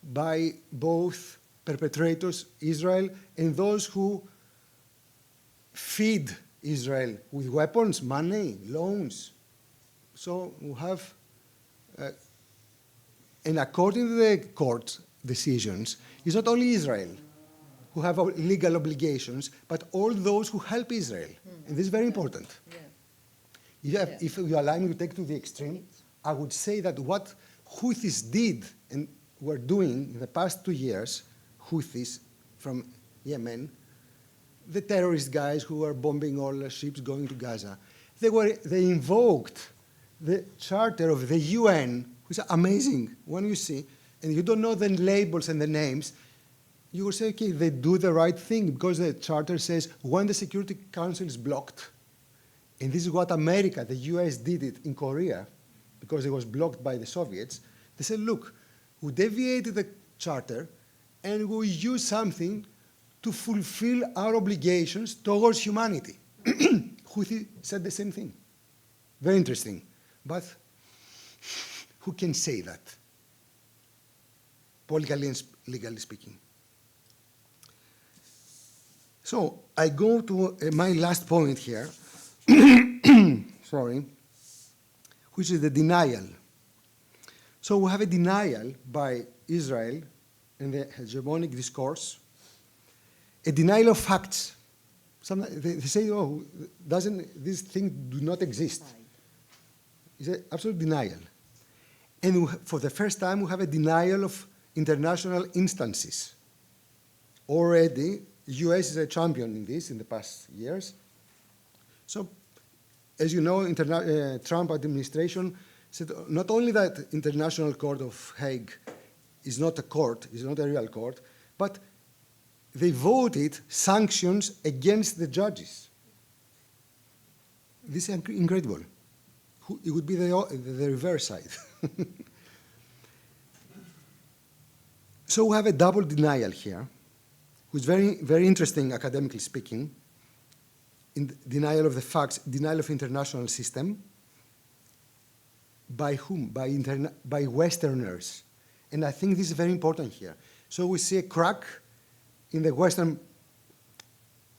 S6: by both perpetrators, Israel, and those who feed Israel with weapons, money, loans. So we have, and according to the court decisions, it's not only Israel who have legal obligations, but all those who help Israel. And this is very important. If you allow me to take to the extreme, I would say that what Houthis did and were doing in the past 2 years, Houthis from Yemen, the terrorist guys who were bombing all the ships going to Gaza, they invoked the charter of the UN, which is amazing. When you see, and you don't know the labels and the names, you will say, okay, they do the right thing, because the charter says when the Security Council is blocked, and this is what America, the US did it in Korea, because it was blocked by the Soviets, they said, look, we deviated the charter, and we use something to fulfill our obligations towards humanity. Houthi said the same thing. Very interesting. But who can say that, politically and legally speaking? So I go to my last point here, sorry, which is the denial. So we have a denial by Israel in the hegemonic discourse, a denial of facts. They say, oh, this thing do not exist. It's an absolute denial. And for the first time, we have a denial of international instances. Already, the US is a champion in this in the past years. So, as you know, Trump administration said not only that International Court of Hague is not a court, is not a real court, but they voted sanctions against the judges. This is incredible. It would be the reverse side. So we have a double denial here, which is very, very interesting academically speaking. In denial of the facts, denial of international system. By whom? By Westerners. And I think this is very important here. So we see a crack in the Western.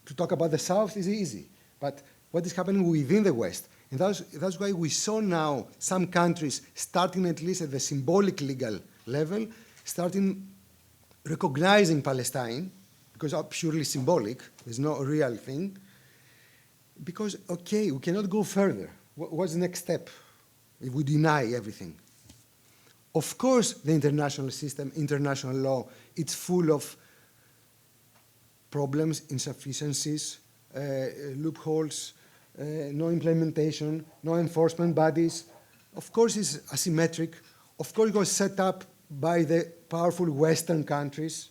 S6: To talk about the South is easy, but what is happening within the West? And that's why we saw now some countries starting, at least at the symbolic legal level, starting recognizing Palestine, because it's purely symbolic, there's no real thing. Because, okay, we cannot go further. What's the next step if we deny everything? Of course, the international system, international law, it's full of problems, insufficiencies, loopholes, no implementation, no enforcement bodies. Of course, it's asymmetric. Of course, it was set up by the powerful Western countries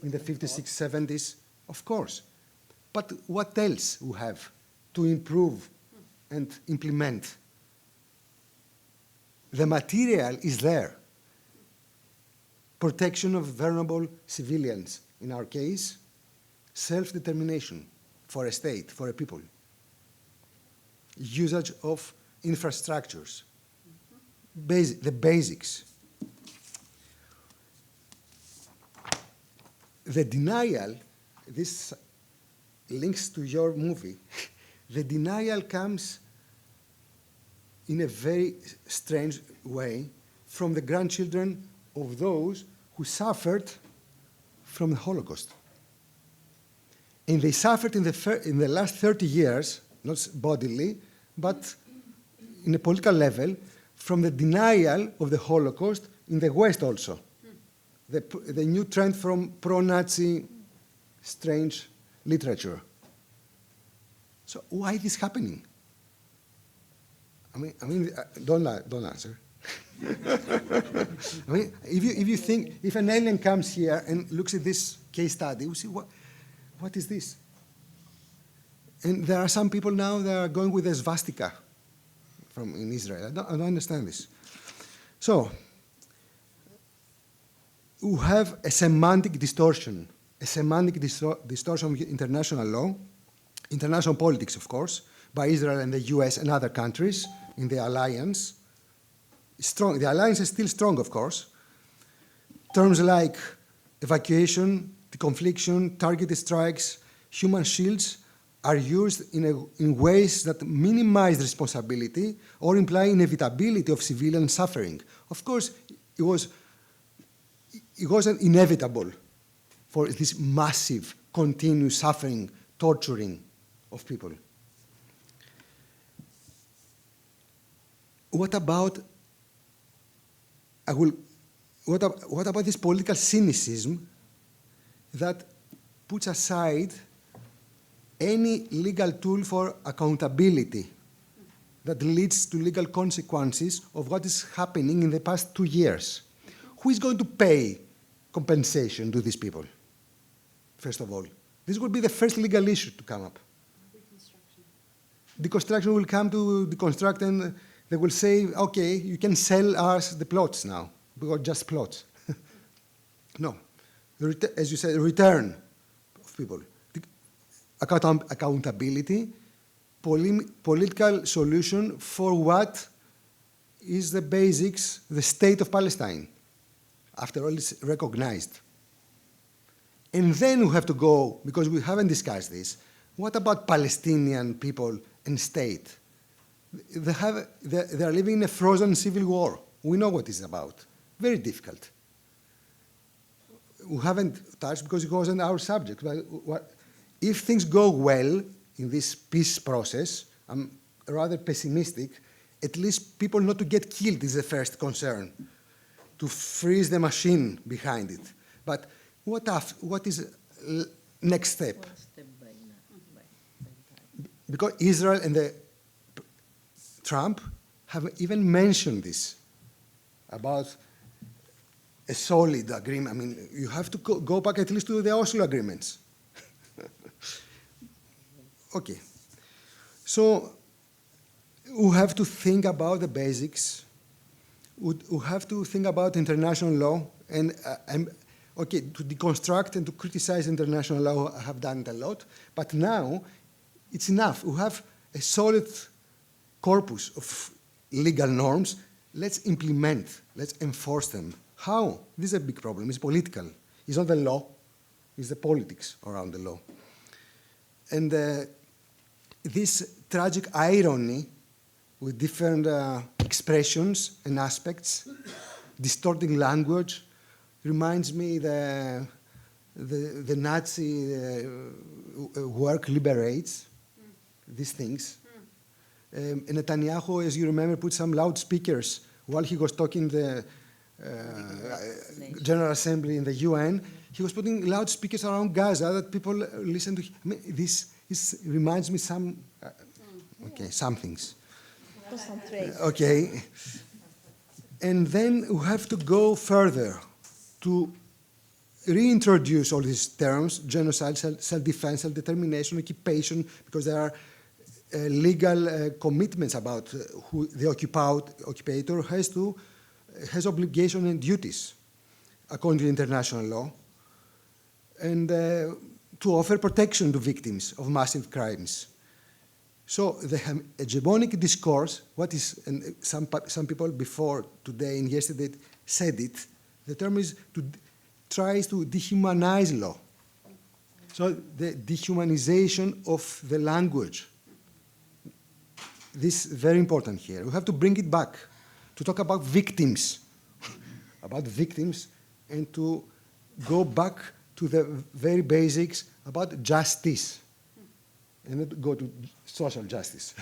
S6: in the 50s, 60s, 70s. Of course. But what else we have to improve and implement? The material is there. Protection of vulnerable civilians, in our case, self-determination for a state, for a people. Usage of infrastructures, the basics. The denial, this links to your movie, the denial comes in a very strange way from the grandchildren of those who suffered from the Holocaust. And they suffered in the last 30 years, not bodily, but in a political level, from the denial of the Holocaust in the West also. The new trend from pro-Nazi strange literature. So why is this happening? I mean, don't answer. I mean, if you think, if an alien comes here and looks at this case study, we see what is this? And there are some people now that are going with a swastika in Israel. I don't understand this. So, we have a semantic distortion of international law, international politics, of course, by Israel and the US and other countries in the alliance. Strong. The alliance is still strong, of course. Terms like evacuation, deconfliction, targeted strikes, human shields are used in ways that minimize responsibility or imply inevitability of civilian suffering. Of course, it wasn't inevitable for this massive, continuous suffering, torturing of people. What about this political cynicism that puts aside any legal tool for accountability that leads to legal consequences of what is happening in the past 2 years? Who is going to pay compensation to these people, first of all? This will be the first legal issue to come up. Deconstruction will come to deconstruct, and they will say, okay, you can sell us the plots now, because just plots. No. As you said, return of people. Accountability, political solution for what is the basics, the state of Palestine. After all, it's recognized. And then we have to go, because we haven't discussed this, what about Palestinian people and state? They are living in a frozen civil war. We know what it's about. Very difficult. We haven't touched because it wasn't our subject. But if things go well in this peace process, I'm rather pessimistic, at least people not to get killed is the first concern, to freeze the machine behind it. But what is next step? Because Israel and Trump have even mentioned this about a solid agreement. I mean, you have to go back at least to the Oslo agreements. Okay. So we have to think about the basics. We have to think about international law. And okay, to deconstruct and to criticize international law, I have done it a lot. But now it's enough. We have a solid corpus of legal norms. Let's implement, let's enforce them. How? This is a big problem. It's political. It's not the law. It's the politics around the law. And this tragic irony with different expressions and aspects, distorting language, reminds me the Nazi work liberates these things. Netanyahu, as you remember, put some loudspeakers while he was talking the General Assembly in the UN. He was putting loudspeakers around Gaza that people listen to. I mean, this reminds me some things. Okay. And then we have to go further to reintroduce all these terms: genocide, self-defense, self-determination, occupation, because there are legal commitments about who the occupator has obligation and duties according to international law, and to offer protection to victims of massive crimes. So the hegemonic discourse, and some people before today and yesterday said it, the term is tries to dehumanize law. So the dehumanization of the language. This is very important here. We have to bring it back to talk about victims, and to go back to the very basics about justice, and not go to social justice.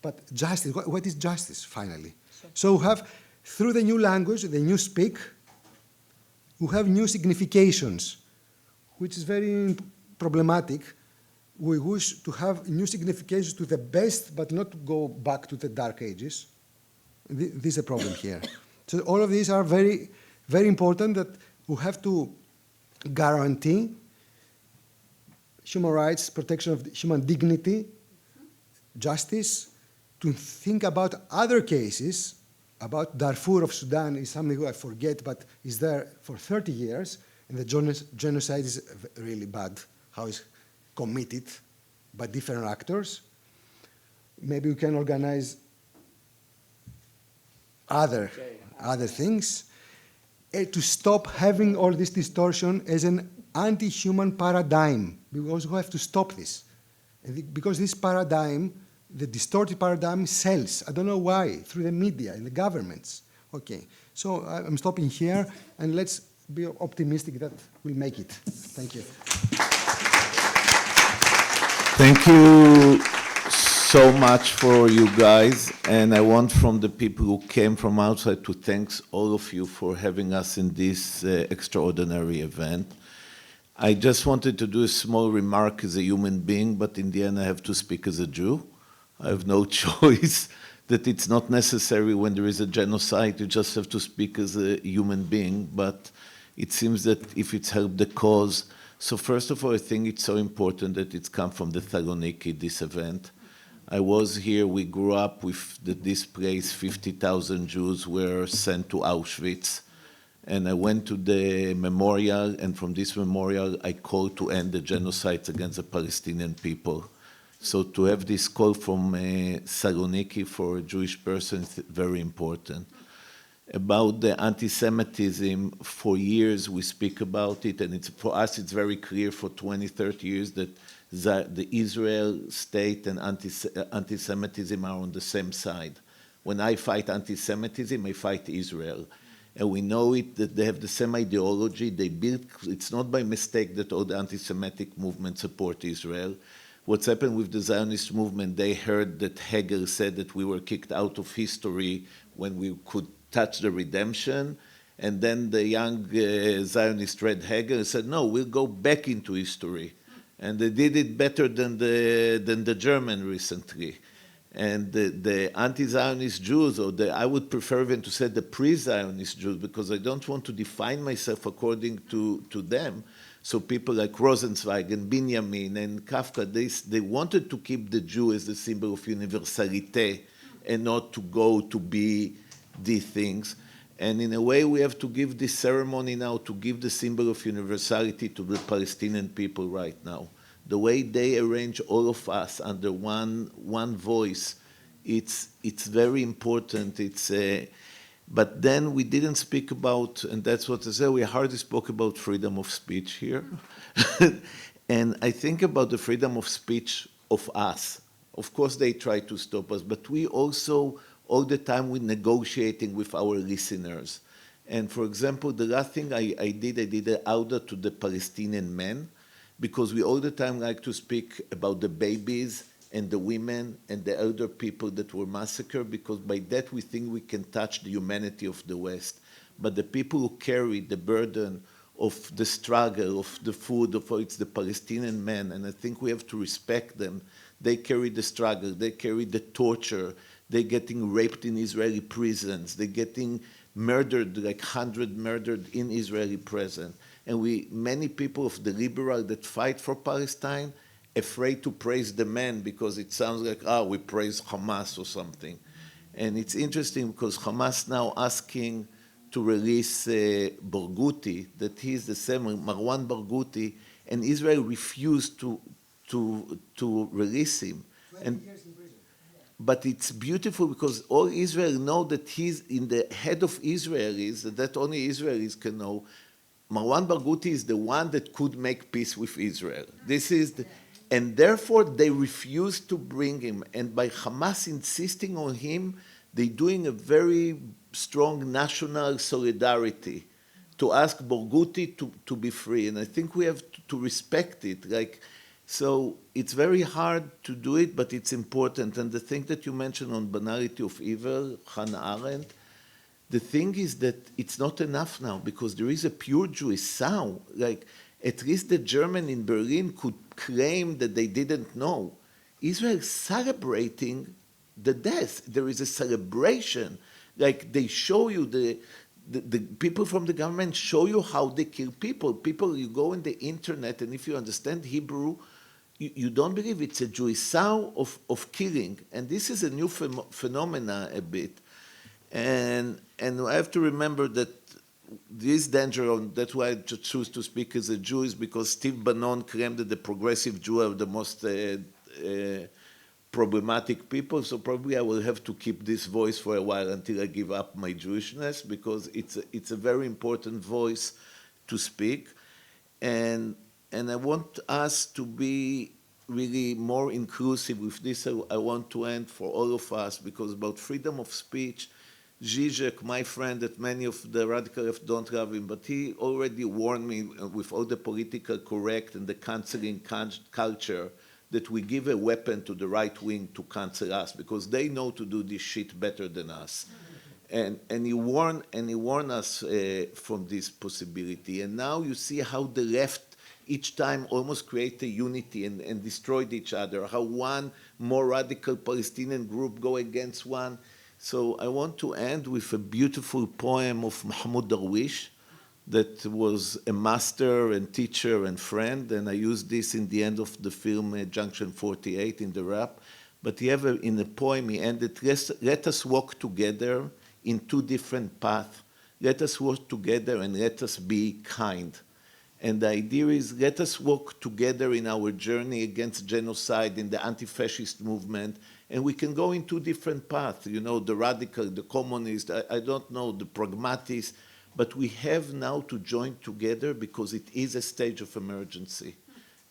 S6: But justice, what is justice, finally? Sure. So we have, through the new language, the new speak, we have new significations, which is very problematic. We wish to have new significations to the best, but not to go back to the dark ages. This is a problem here. So all of these are very, very important, that we have to guarantee human rights, protection of human dignity, justice, to think about other cases. About Darfur of Sudan is something I forget, but is there for 30 years, and the genocide is really bad, how it's committed by different actors. Maybe we can organize other things, to stop having all this distortion as an anti-human paradigm, because we have to stop this. Because this paradigm, the distorted paradigm, sells. I don't know why, through the media and the governments. Okay, so I'm stopping here, and let's be optimistic that we'll make it. Thank you.
S2: Thank you so much for you guys, and I want from the people who came from outside to thank all of you for having us in this extraordinary event. I just wanted to do a small remark as a human being, but in the end I have to speak as a Jew. I have no choice, that it's not necessary when there is a genocide, you just have to speak as a human being, but it seems that if it's helped the cause. So first of all, I think it's so important that it's come from the Thessaloniki, this event. I was here, we grew up with this place, 50,000 Jews were sent to Auschwitz. And I went to the memorial, and from this memorial, I called to end the genocides against the Palestinian people. So to have this call from Thessaloniki for a Jewish person is very important. About the anti-Semitism, for years we speak about it, and for us it's very clear for 20, 30 years that the Israel state and anti-Semitism are on the same side. When I fight anti-Semitism, I fight Israel. And we know it, that they have the same ideology. They built, it's not by mistake that all the anti-Semitic movements support Israel. What's happened with the Zionist movement, they heard that Hegel said that we were kicked out of history when we could touch the redemption. And then the young Zionist read Hegel and said, no, we'll go back into history. And they did it better than the German recently. And the anti-Zionist Jews, or I would prefer even to say the pre-Zionist Jews, because I don't want to define myself according to them. So people like Rosenzweig and Benjamin and Kafka, they wanted to keep the Jew as the symbol of universalite and not to go to be these things. And in a way, we have to give this ceremony now to give the symbol of universality to the Palestinian people right now. The way they arrange all of us under one voice, it's very important. But then we didn't speak about, and that's what I said, we hardly spoke about freedom of speech here. And I think about the freedom of speech of us. Of course, they try to stop us, but we also, all the time, we're negotiating with our listeners. And for example, the last thing I did an order to the Palestinian men, because we all the time like to speak about the babies and the women and the elder people that were massacred, because by that we think we can touch the humanity of the West. But the people who carry the burden of the struggle, of the food, it's the Palestinian men, and I think we have to respect them. They carry the struggle, they carry the torture, they're getting raped in Israeli prisons, they're getting murdered, like 100 murdered in Israeli prison. And many people of the liberal that fight for Palestine, afraid to praise the men because it sounds like, we praise Hamas or something. And it's interesting because Hamas now asking to release Barghouti, that he's the same, Marwan Barghouti, and Israel refused to release him. And, but it's beautiful because all Israel know that he's in the head of Israelis, that only Israelis can know. Marwan Barghouti is the one that could make peace with Israel. This is and therefore they refused to bring him. And by Hamas insisting on him, they're doing a very strong national solidarity to ask Barghouti to be free. And I think we have to respect it. So it's very hard to do it, but it's important. And the thing that you mentioned on banality of evil, Hannah Arendt, the thing is that it's not enough now because there is a pure Jewish sound. At least the German in Berlin could claim that they didn't know. Israel is celebrating the death. There is a celebration. They show you, the people from the government show you how they kill people. You go on the internet, and if you understand Hebrew, you don't believe it's a Jewish sound of killing. And this is a new phenomena a bit. And I have to remember that this danger, that's why I choose to speak as a Jew, is because Steve Bannon claimed that the progressive Jew are the most problematic people, so probably I will have to keep this voice for a while until I give up my Jewishness, because it's a very important voice to speak. And I want us to be really more inclusive. With this, I want to end for all of us, because about freedom of speech, Zizek, my friend, that many of the radical left don't love him, but he already warned me with all the political correct and the canceling culture that we give a weapon to the right wing to cancel us, because they know to do this shit better than us. And he warned us from this possibility. And now you see how the left each time almost create a unity and destroyed each other, how one more radical Palestinian group go against one. So I want to end with a beautiful poem of Mahmoud Darwish that was a master and teacher and friend, and I used this in the end of the film Junction 48 in the rap. But in the poem he ended, let us walk together in two different paths. Let us work together and let us be kind. And the idea is, let us walk together in our journey against genocide, in the anti-fascist movement, and we can go in two different paths, you know, the radical, the communist, I don't know, the pragmatist, but we have now to join together because it is a stage of emergency.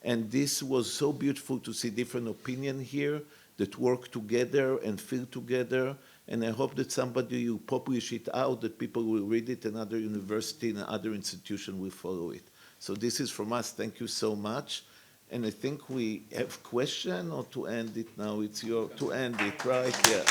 S2: And this was so beautiful to see different opinions here that work together and feel together. And I hope that somebody will publish it out, that people will read it, and other university and other institution will follow it. So this is from us. Thank you so much. And I think we have question or to end it now. It's your to end it, right? Yeah.